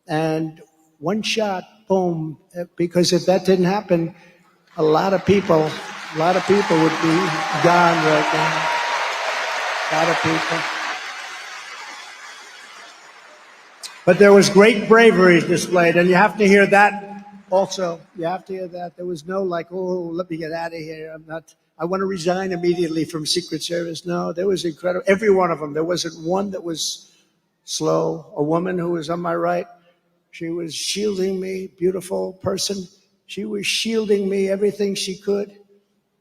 And one shot, boom, because if that didn't happen, a lot of people would be gone right now. A lot of people. But there was great bravery displayed, and you have to hear that. Also, you have to hear that. There was no like, oh, let me get out of here. I want to resign immediately from Secret Service. No, there was incredible. Every one of them. There wasn't one that was slow. A woman who was on my right, she was shielding me, beautiful person. She was shielding me everything she could.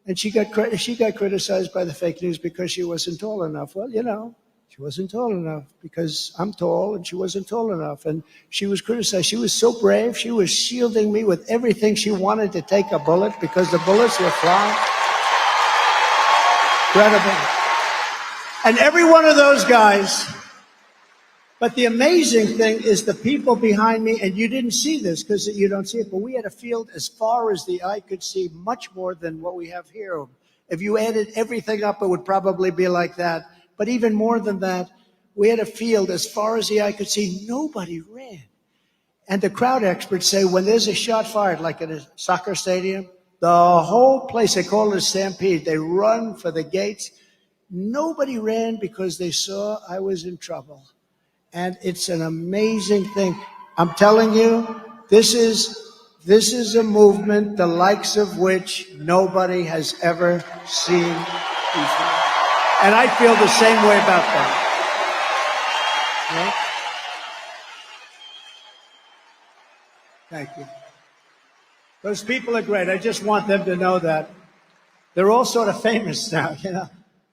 And she got criticized by the fake news because she wasn't tall enough. Well, you know, she wasn't tall enough because I'm tall and she wasn't tall enough. And she was criticized. She was so brave. She was shielding me with everything. She wanted to take a bullet because the bullets were flying. Incredible. And every one of those guys. But the amazing thing is the people behind me, and you didn't see this because you don't see it, but we had a field as far as the eye could see, much more than what we have here. If you added everything up, it would probably be like that. But even more than that, we had a field as far as the eye could see. Nobody ran. And the crowd experts say when there's a shot fired, like in a soccer stadium, the whole place, they call it a stampede. They run for the gates. Nobody ran because they saw I was in trouble. And it's an amazing thing. I'm telling you, this is a movement the likes of which nobody has ever seen before. And I feel the same way about that. Yeah? Thank you. Those people are great. I just want them to know that. They're all sort of famous now, you know.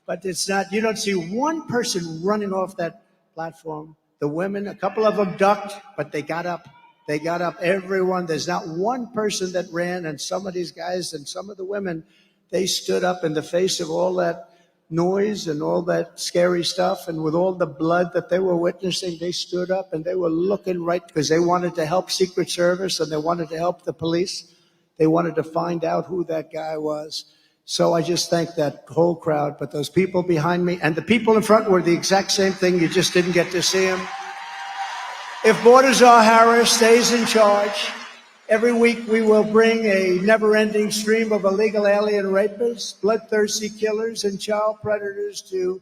But it's not, you don't see one person running off that platform. The women, a couple of them ducked, but they got up. They got up, everyone. There's not one person that ran, and some of these guys and some of the women, they stood up in the face of all that noise and all that scary stuff, and with all the blood that they were witnessing, they stood up and they were looking right, because they wanted to help Secret Service and they wanted to help the police. They wanted to find out who that guy was. So I just thank that whole crowd, but those people behind me and the people in front were the exact same thing. You just didn't get to see them. If Baltazar Harris stays in charge, every week we will bring a never-ending stream of illegal alien rapists, bloodthirsty killers, and child predators to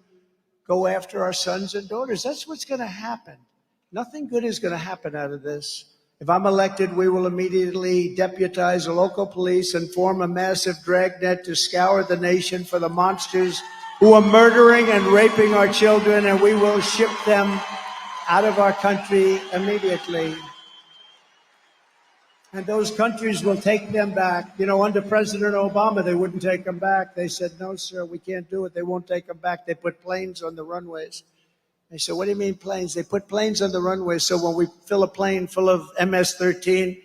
go after our sons and daughters. That's what's going to happen. Nothing good is going to happen out of this. If I'm elected, we will immediately deputize the local police and form a massive dragnet to scour the nation for the monsters who are murdering and raping our children, and we will ship them out of our country immediately. And those countries will take them back. You know, under President Obama, they wouldn't take them back. They said, no, sir, we can't do it. They won't take them back. They put planes on the runways. I said, what do you mean planes? They put planes on the runway, so when we fill a plane full of MS-13,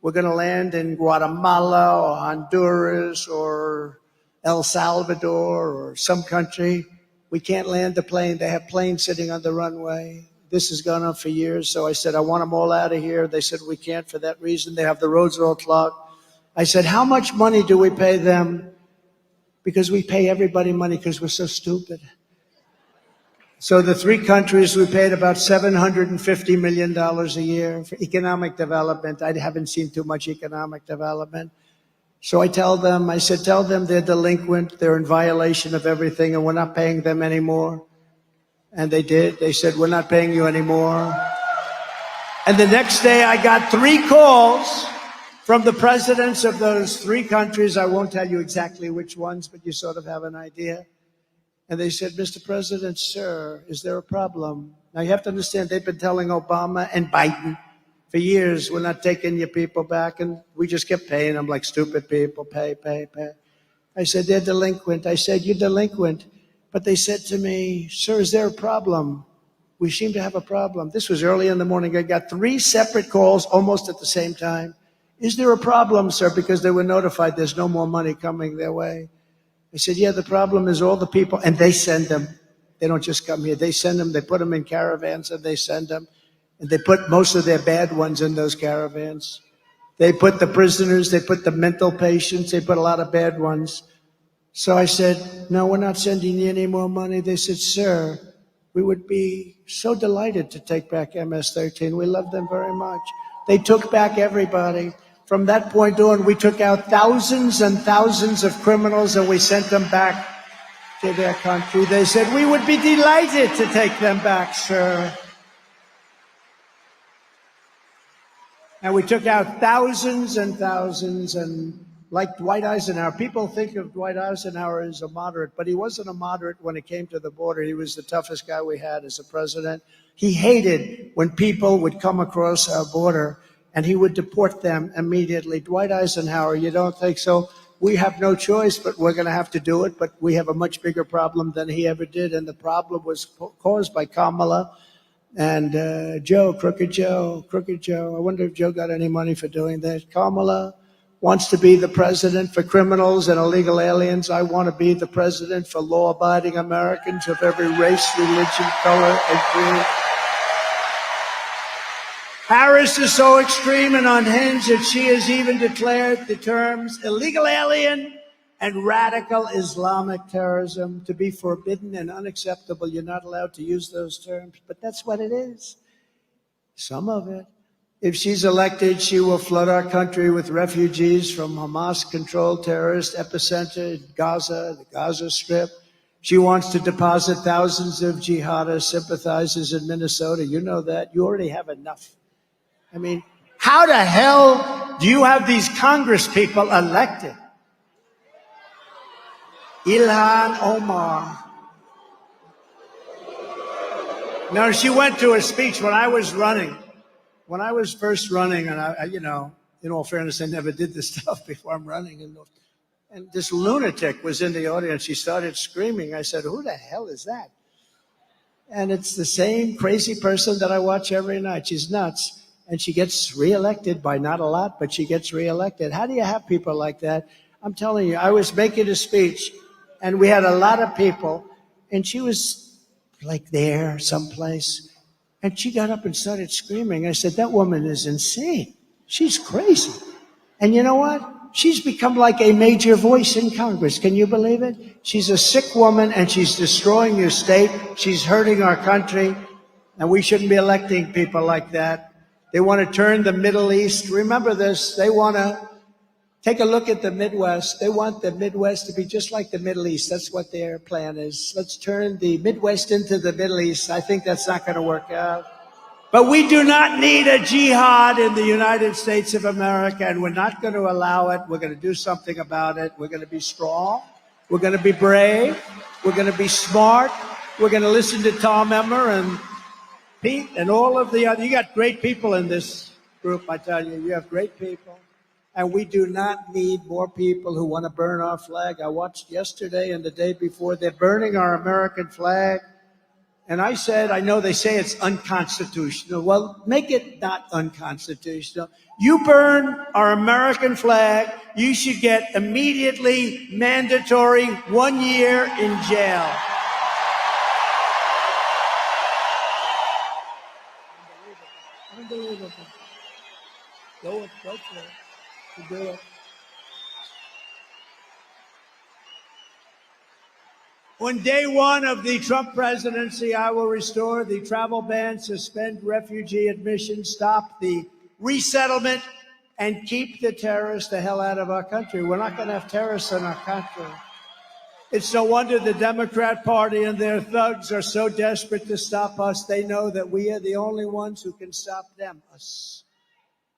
we're going to land in Guatemala or Honduras or El Salvador or some country. We can't land the plane. They have planes sitting on the runway. This has gone on for years, so I said, I want them all out of here. They said, we can't for that reason. They have the roads all clogged. I said, how much money do we pay them because we pay everybody money because we're so stupid. So the three countries, we paid about $750 million a year for economic development. I haven't seen too much economic development. So I tell them they're delinquent, they're in violation of everything, and we're not paying them anymore. And they did. They said, we're not paying you anymore. And the next day I got 3 calls from the presidents of those 3 countries. I won't tell you exactly which ones, but you sort of have an idea. And they said, Mr. President, sir, is there a problem? Now you have to understand, they've been telling Obama and Biden for years, we're not taking your people back. And we just kept paying them like stupid people, pay. I said, they're delinquent. I said, you're delinquent. But they said to me, sir, is there a problem? We seem to have a problem. This was early in the morning. I got 3 separate calls almost at the same time. Is there a problem, sir? Because they were notified there's no more money coming their way. I said, yeah, the problem is all the people, and they send them. They don't just come here. They send them. They put them in caravans, and they send them. And they put most of their bad ones in those caravans. They put the prisoners, they put the mental patients, they put a lot of bad ones. So I said, no, we're not sending you any more money. They said, sir, we would be so delighted to take back MS-13. We love them very much. They took back everybody. From that point on, we took out thousands and thousands of criminals and we sent them back to their country. They said, we would be delighted to take them back, sir. And we took out thousands and thousands, and like Dwight Eisenhower, people think of Dwight Eisenhower as a moderate, but he wasn't a moderate when it came to the border. He was the toughest guy we had as a president. He hated when people would come across our border, and he would deport them immediately. Dwight Eisenhower, you don't think so? We have no choice, but we're going to have to do it. But we have a much bigger problem than he ever did, and the problem was caused by Kamala and Crooked Joe. I wonder if Joe got any money for doing that. Kamala wants to be the president for criminals and illegal aliens. I want to be the president for law-abiding Americans of every race, religion, color, and creed. Harris is so extreme and unhinged that she has even declared the terms illegal alien and radical Islamic terrorism to be forbidden and unacceptable. You're not allowed to use those terms, but that's what it is. Some of it. If she's elected, she will flood our country with refugees from Hamas-controlled terrorist epicenter in Gaza, the Gaza Strip. She wants to deposit thousands of jihadist sympathizers in Minnesota. You know that. You already have enough. I mean, how the hell do you have these Congress people elected? Ilhan Omar. No, she went to a speech when I was running. When I was first running, and I in all fairness, I never did this stuff before I'm running. And this lunatic was in the audience. She started screaming. I said, who the hell is that? And it's the same crazy person that I watch every night. She's nuts. And she gets reelected by not a lot, but she gets reelected. How do you have people like that? I'm telling you, I was making a speech, and we had a lot of people, and she was like there someplace, and she got up and started screaming. I said, that woman is insane. She's crazy. And you know what? She's become like a major voice in Congress. Can you believe it? She's a sick woman, and she's destroying your state. She's hurting our country, and we shouldn't be electing people like that. They want to turn the Middle East. Remember this. They want to take a look at the Midwest. They want the Midwest to be just like the Middle East. That's what their plan is. Let's turn the Midwest into the Middle East. I think that's not going to work out. But we do not need a jihad in the United States of America, and we're not going to allow it. We're going to do something about it. We're going to be strong. We're going to be brave. We're going to be smart. We're going to listen to Tom Emmer and Pete and all of the other. You got great people in this group, I tell you. You have great people. And we do not need more people who want to burn our flag. I watched yesterday and the day before, they're burning our American flag. And I said, I know they say it's unconstitutional. Well, make it not unconstitutional. You burn our American flag, you should get immediately mandatory 1 year in jail. Unbelievable. Go for it. Do it. On day one of the Trump presidency, I will restore the travel ban, suspend refugee admission, stop the resettlement, and keep the terrorists the hell out of our country. We're not going to have terrorists in our country. It's no wonder the Democrat Party and their thugs are so desperate to stop us. They know that we are the only ones who can stop them, us.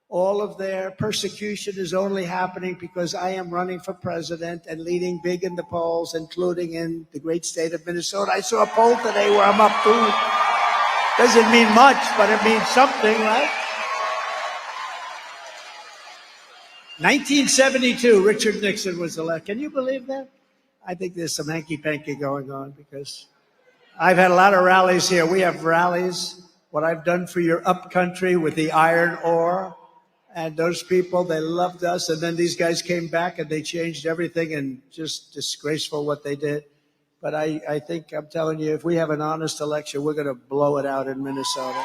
All of their persecution is only happening because I am running for president and leading big in the polls, including in the great state of Minnesota. I saw a poll today where I'm up 2. Doesn't mean much, but it means something, right? 1972, Richard Nixon was elected. Can you believe that? I think there's some hanky-panky going on because I've had a lot of rallies here. We have rallies, what I've done for your upcountry with the iron ore. And those people, they loved us. And then these guys came back and they changed everything, and just disgraceful what they did. But I think, I'm telling you, if we have an honest election, we're going to blow it out in Minnesota.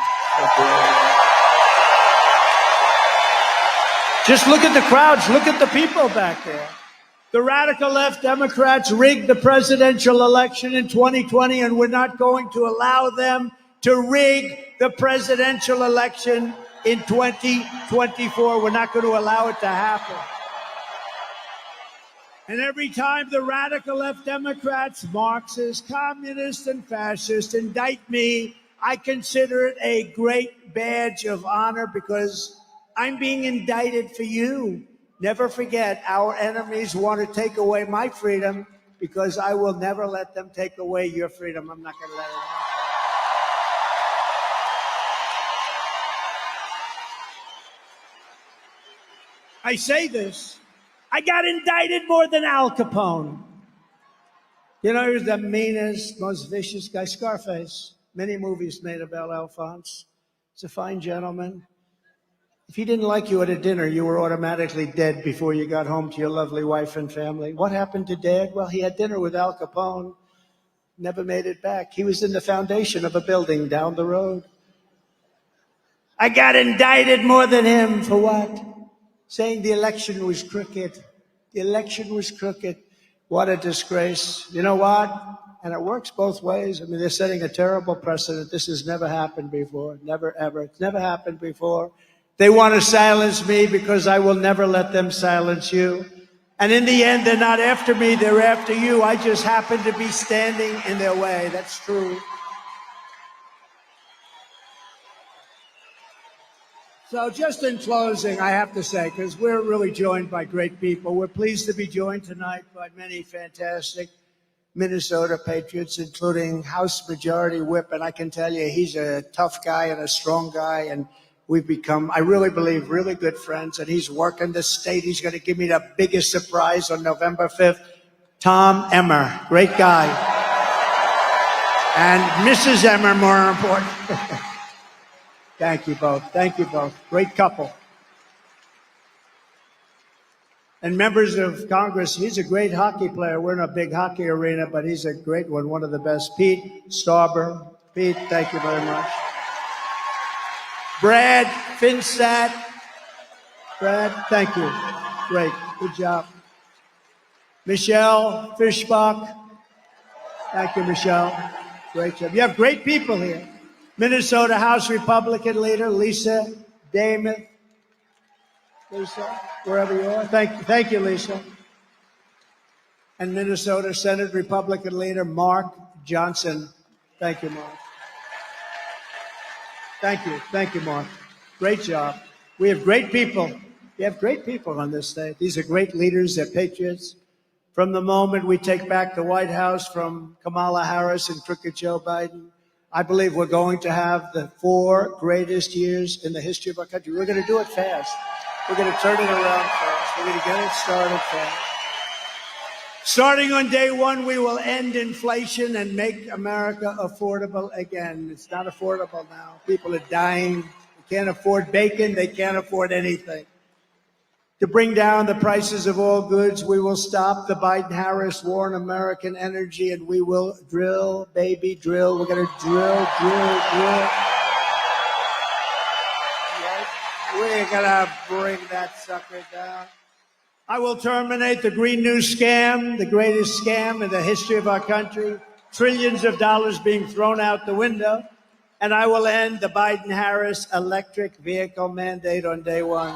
Just look at the crowds. Look at the people back there. The radical left Democrats rigged the presidential election in 2020, and we're not going to allow them to rig the presidential election in 2024. We're not going to allow it to happen. And every time the radical left Democrats, Marxists, communists, and fascists indict me, I consider it a great badge of honor because I'm being indicted for you. Never forget, our enemies want to take away my freedom because I will never let them take away your freedom. I'm not going to let it happen. I say this, I got indicted more than Al Capone. You know, he was the meanest, most vicious guy, Scarface. Many movies made about Alphonse. He's a fine gentleman. If he didn't like you at a dinner, you were automatically dead before you got home to your lovely wife and family. What happened to Dad? Well, he had dinner with Al Capone, never made it back. He was in the foundation of a building down the road. I got indicted more than him for what? Saying the election was crooked. The election was crooked. What a disgrace. You know what? And it works both ways. I mean, they're setting a terrible precedent. This has never happened before. Never, ever. It's never happened before. They want to silence me because I will never let them silence you. And in the end, they're not after me. They're after you. I just happen to be standing in their way. That's true. So just in closing, I have to say, because we're really joined by great people, we're pleased to be joined tonight by many fantastic Minnesota patriots, including House Majority Whip. And I can tell you, he's a tough guy and a strong guy. And we've become, I really believe, really good friends. And he's working the state. He's going to give me the biggest surprise on November 5th. Tom Emmer, great guy. And Mrs. Emmer, more important. Thank you both. Thank you both. Great couple. And members of Congress, he's a great hockey player. We're in a big hockey arena, but he's a great one of the best. Pete Stauber. Pete, thank you very much. Brad Finstat. Brad, thank you. Great. Good job. Michelle Fishbach. Thank you, Michelle. Great job. You have great people here. Minnesota House Republican leader Lisa Damon. Lisa, wherever you are. Thank you, Lisa. And Minnesota Senate Republican leader Mark Johnson. Thank you, Mark. Thank you, Mark. Great job. We have great people. We have great people on this state. These are great leaders. They're patriots. From the moment we take back the White House from Kamala Harris and crooked Joe Biden, I believe we're going to have the 4 greatest years in the history of our country. We're going to do it fast. We're going to turn it around fast. We're going to get it started fast. Starting on day one, we will end inflation and make America affordable again. It's not affordable now. People are dying. They can't afford bacon. They can't afford anything. To bring down the prices of all goods, we will stop the Biden-Harris war on American energy, and we will drill, baby, drill. We're going to drill. We're going to bring that sucker down. I will terminate the Green New Scam, the greatest scam in the history of our country, trillions of dollars being thrown out the window, and I will end the Biden-Harris electric vehicle mandate on day one.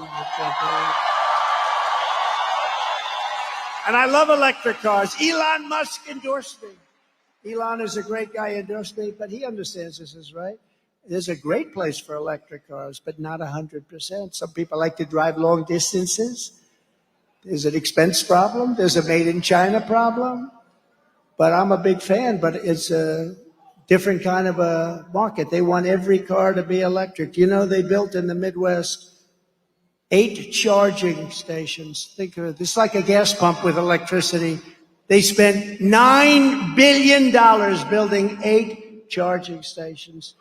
And I love electric cars. Elon Musk endorsed me. Elon is a great guy, endorsed me, but he understands this is right. There's a great place for electric cars, but not 100%. Some people like to drive long distances. There's an expense problem. There's a made in China problem. But I'm a big fan, but it's a different kind of a market. They want every car to be electric. You know, they built in the Midwest 8 charging stations. Think of it. It's like a gas pump with electricity. They spent $9 billion building 8 charging stations.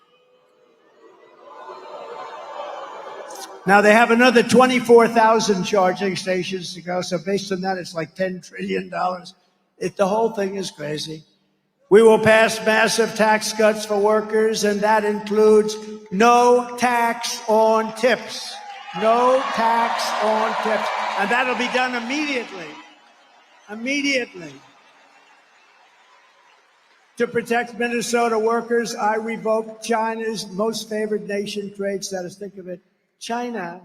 Now they have another 24,000 charging stations to go. So based on that, it's like $10 trillion. The whole thing is crazy. We will pass massive tax cuts for workers, and that includes no tax on tips. No tax on tips. And that'll be done immediately. Immediately. To protect Minnesota workers, I revoked China's most favored nation trade status. Think of it. China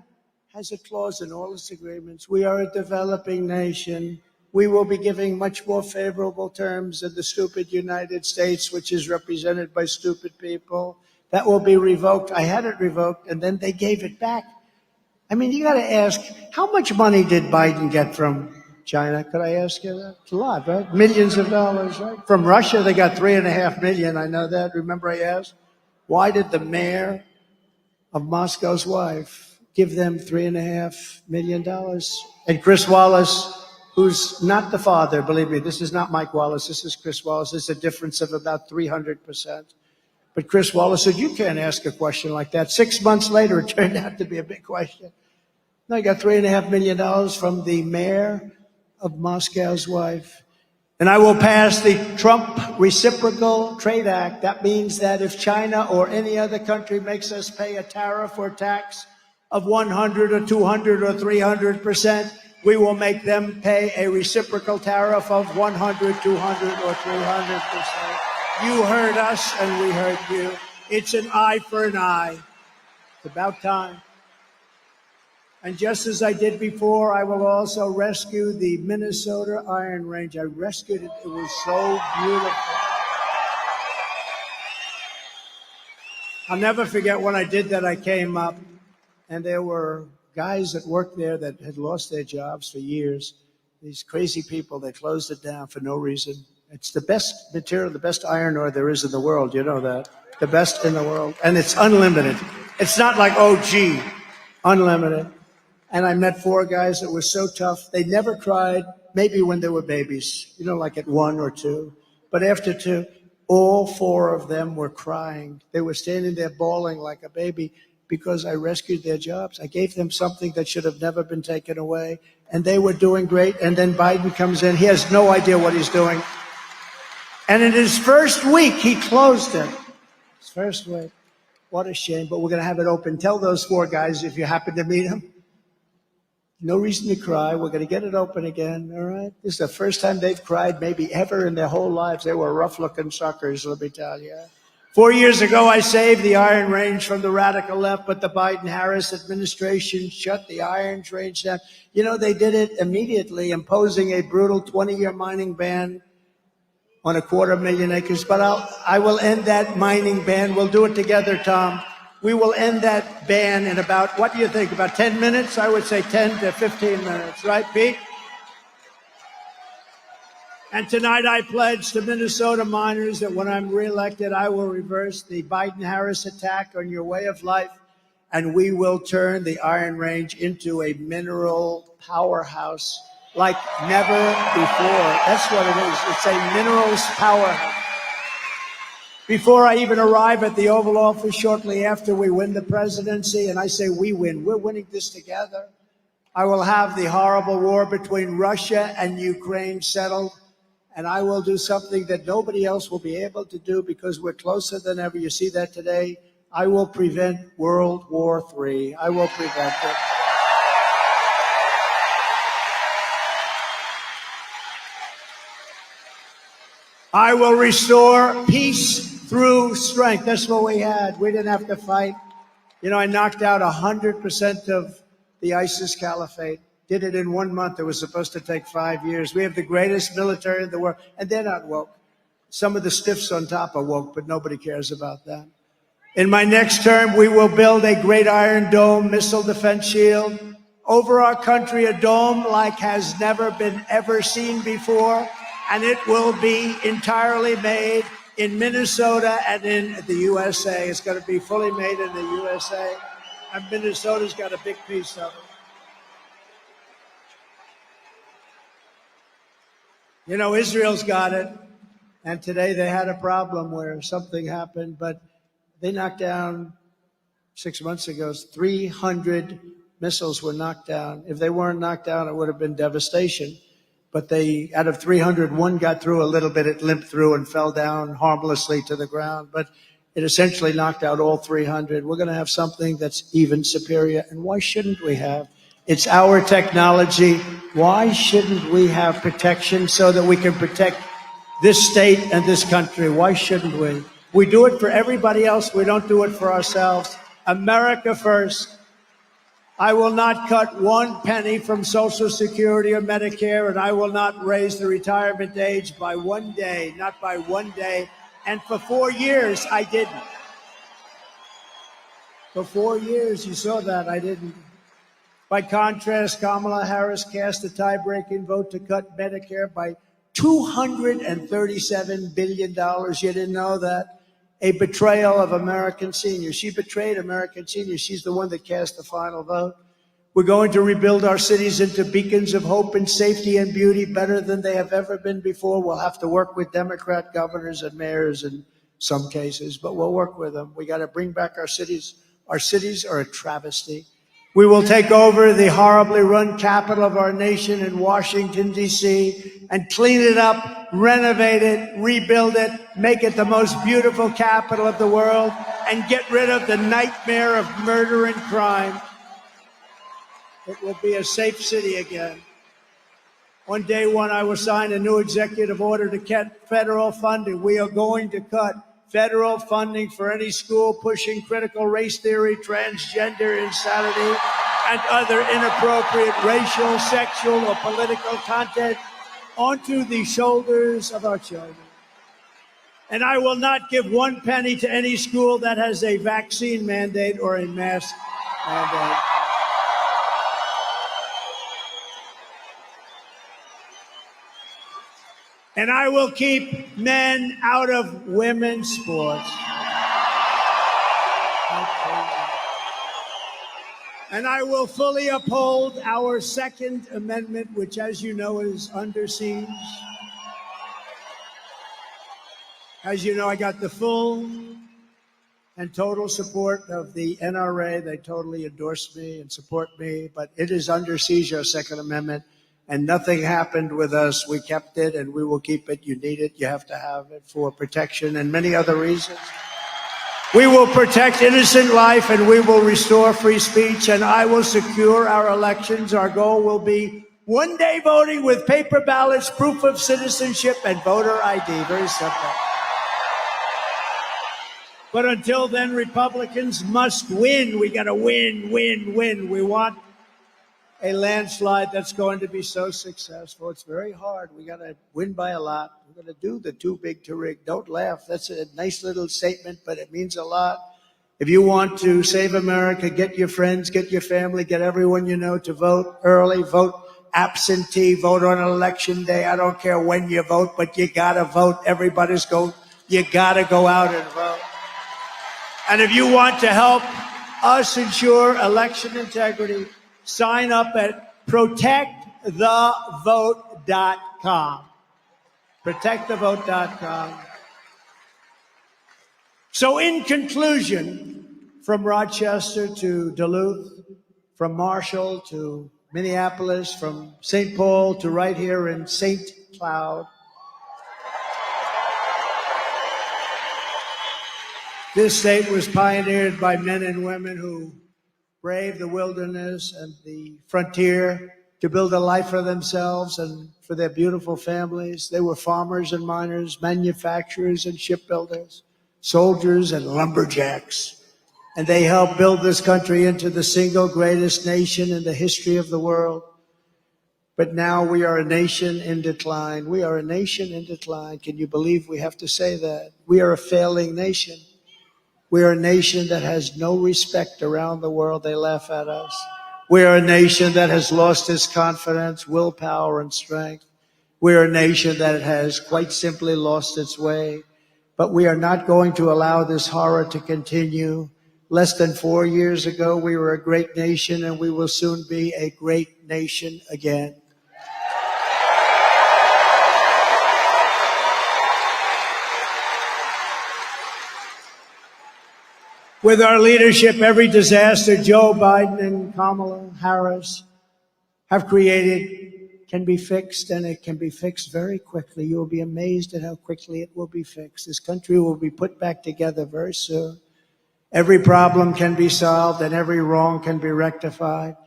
has a clause in all its agreements. We are a developing nation. We will be giving much more favorable terms than the stupid United States, which is represented by stupid people. That will be revoked. I had it revoked, and then they gave it back. I mean, you got to ask, how much money did Biden get from China? Could I ask you that? It's a lot, right? Millions of dollars, right? From Russia, they got $3.5 million. I know that. Remember I asked? Why did the mayor of Moscow's wife give them $3.5 million? And Chris Wallace, who's not the father, believe me, this is not Mike Wallace, this is Chris Wallace. There's a difference of about 300%. But Chris Wallace said, you can't ask a question like that. 6 months later, it turned out to be a big question. Now, I got $3.5 million from the mayor of Moscow's wife. And I will pass the Trump Reciprocal Trade Act. That means that if China or any other country makes us pay a tariff or tax of 100 or 200 or 300%, we will make them pay a reciprocal tariff of 100, 200, or 300%. You heard us and we heard you. It's an eye for an eye. It's about time. And just as I did before, I will also rescue the Minnesota Iron Range. I rescued it. It was so beautiful. I'll never forget when I did that. I came up, and there were guys that worked there that had lost their jobs for years. These crazy people, they closed it down for no reason. It's the best material, the best iron ore there is in the world. You know that. The best in the world. And it's unlimited. It's not like, oh, gee, unlimited. And I met 4 guys that were so tough. They never cried, maybe when they were babies, you know, like at 1 or 2. But after 2, all 4 of them were crying. They were standing there bawling like a baby because I rescued their jobs. I gave them something that should have never been taken away. And they were doing great. And then Biden comes in. He has no idea what he's doing. And in his first week, he closed it. His first week. What a shame. But we're going to have it open. Tell those 4 guys if you happen to meet them. No reason to cry. We're going to get it open again, all right? This is the first time they've cried maybe ever in their whole lives. They were rough-looking suckers, let me tell you. 4 years ago, I saved the Iron Range from the radical left, but the Biden-Harris administration shut the Iron Range down. You know, they did it immediately, imposing a brutal 20-year mining ban on 250,000 acres. But I will end that mining ban. We'll do it together, Tom. We will end that ban in about, what do you think, about 10 minutes? I would say 10 to 15 minutes, right, Pete? And tonight I pledge to Minnesota miners that when I'm reelected, I will reverse the Biden-Harris attack on your way of life, and we will turn the Iron Range into a mineral powerhouse like never before. That's what it is. It's a minerals powerhouse. Before I even arrive at the Oval Office shortly after we win the presidency, and I say we win, we're winning this together, I will have the horrible war between Russia and Ukraine settled, and I will do something that nobody else will be able to do because we're closer than ever. You see that today? I will prevent World War III. I will prevent it. I will restore peace through strength. That's what we had. We didn't have to fight. You know, I knocked out 100% of the ISIS caliphate. Did it in 1 month. It was supposed to take 5 years. We have the greatest military in the world, and they're not woke. Some of the stiffs on top are woke, but nobody cares about that. In my next term, we will build a great Iron Dome missile defense shield over our country, a dome like has never been ever seen before, and it will be entirely made in Minnesota and in the USA. It's going to be fully made in the USA, and Minnesota's got a big piece of it. You know, Israel's got it, and today they had a problem where something happened, but they knocked down 6 months ago, 300 missiles were knocked down. If they weren't knocked down, it would have been devastation. But they, out of 300, one got through a little bit, it limped through and fell down harmlessly to the ground. But it essentially knocked out all 300. We're going to have something that's even superior. And why shouldn't we have? It's our technology. Why shouldn't we have protection so that we can protect this state and this country? Why shouldn't we? We do it for everybody else. We don't do it for ourselves. America first. I will not cut 1 penny from Social Security or Medicare, and I will not raise the retirement age by 1 day, not by 1 day. And for 4 years, I didn't. For 4 years, you saw that, I didn't. By contrast, Kamala Harris cast a tie-breaking vote to cut Medicare by $237 billion. You didn't know that? A betrayal of American seniors. She betrayed American seniors. She's the one that cast the final vote. We're going to rebuild our cities into beacons of hope and safety and beauty better than they have ever been before. We'll have to work with Democrat governors and mayors in some cases, but we'll work with them. We got to bring back our cities. Our cities are a travesty. We will take over the horribly run capital of our nation in Washington, D.C., and clean it up, renovate it, rebuild it, make it the most beautiful capital of the world, and get rid of the nightmare of murder and crime. It will be a safe city again. On day one, I will sign a new executive order to cut federal funding. We are going to cut federal funding for any school pushing critical race theory, transgender insanity, and other inappropriate racial, sexual, or political content onto the shoulders of our children. And I will not give 1 penny to any school that has a vaccine mandate or a mask mandate. And I will keep men out of women's sports. And I will fully uphold our Second Amendment, which, as you know, is under siege. As you know, I got the full and total support of the NRA. They totally endorse me and support me, but it is under siege, our Second Amendment. And nothing happened with us. We kept it, and we will keep it. You need it. You have to have it for protection and many other reasons. We will protect innocent life, and we will restore free speech, and I will secure our elections. Our goal will be 1 day voting with paper ballots, proof of citizenship, and voter ID. Very simple. But until then, Republicans must win. We got to win, win, win. We want a landslide that's going to be so successful. It's very hard. We got to win by a lot. We're going to do the too big to rig. Don't laugh. That's a nice little statement, but it means a lot. If you want to save America, get your friends, get your family, get everyone you know to vote early, vote absentee, vote on election day. I don't care when you vote, but you got to vote. Everybody's going. You got to go out and vote. And if you want to help us ensure election integrity, sign up at protectthevote.com. Protectthevote.com. So in conclusion, from Rochester to Duluth, from Marshall to Minneapolis, from St. Paul to right here in St. Cloud, this state was pioneered by men and women who braved the wilderness and the frontier to build a life for themselves and for their beautiful families. They were farmers and miners, manufacturers and shipbuilders, soldiers and lumberjacks. And they helped build this country into the single greatest nation in the history of the world. But now we are a nation in decline. We are a nation in decline. Can you believe we have to say that? We are a failing nation. We are a nation that has no respect around the world. They laugh at us. We are a nation that has lost its confidence, willpower, and strength. We are a nation that has quite simply lost its way. But we are not going to allow this horror to continue. Less than 4 years ago, we were a great nation, and we will soon be a great nation again. With our leadership, every disaster Joe Biden and Kamala Harris have created can be fixed, and it can be fixed very quickly. You will be amazed at how quickly it will be fixed. This country will be put back together very soon. Every problem can be solved, and every wrong can be rectified.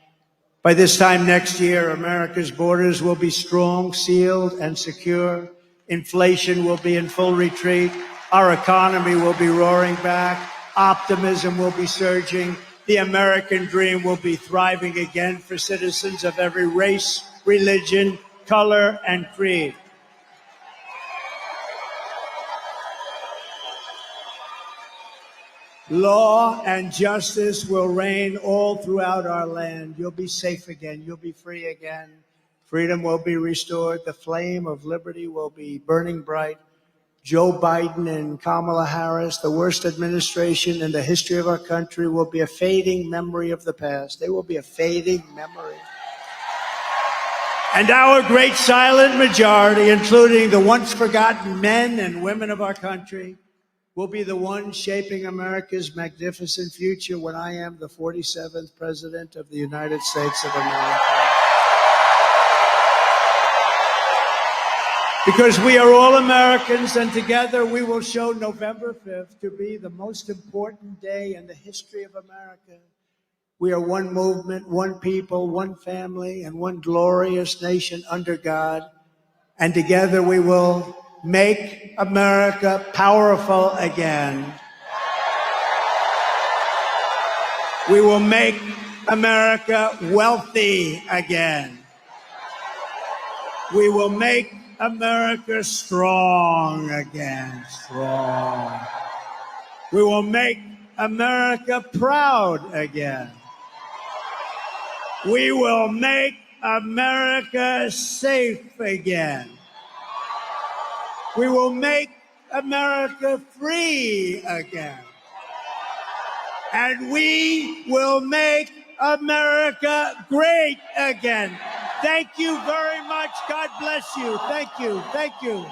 By this time next year, America's borders will be strong, sealed, and secure. Inflation will be in full retreat. Our economy will be roaring back. Optimism will be surging. The American dream will be thriving again for citizens of every race, religion, color, and creed. Law and justice will reign all throughout our land. You'll be safe again. You'll be free again. Freedom will be restored. The flame of liberty will be burning bright. Joe Biden and Kamala Harris, the worst administration in the history of our country, will be a fading memory of the past. They will be a fading memory. And our great silent majority, including the once forgotten men and women of our country, will be the ones shaping America's magnificent future when I am the 47th President of the United States of America. Because we are all Americans, and together we will show November 5th to be the most important day in the history of America. We are one movement, one people, one family, and one glorious nation under God. And together we will make America powerful again. We will make America wealthy again. We will make America strong again, strong. We will make America proud again. We will make America safe again. We will make America free again. And we will make America great again. Thank you very much. God bless you. Thank you. Thank you.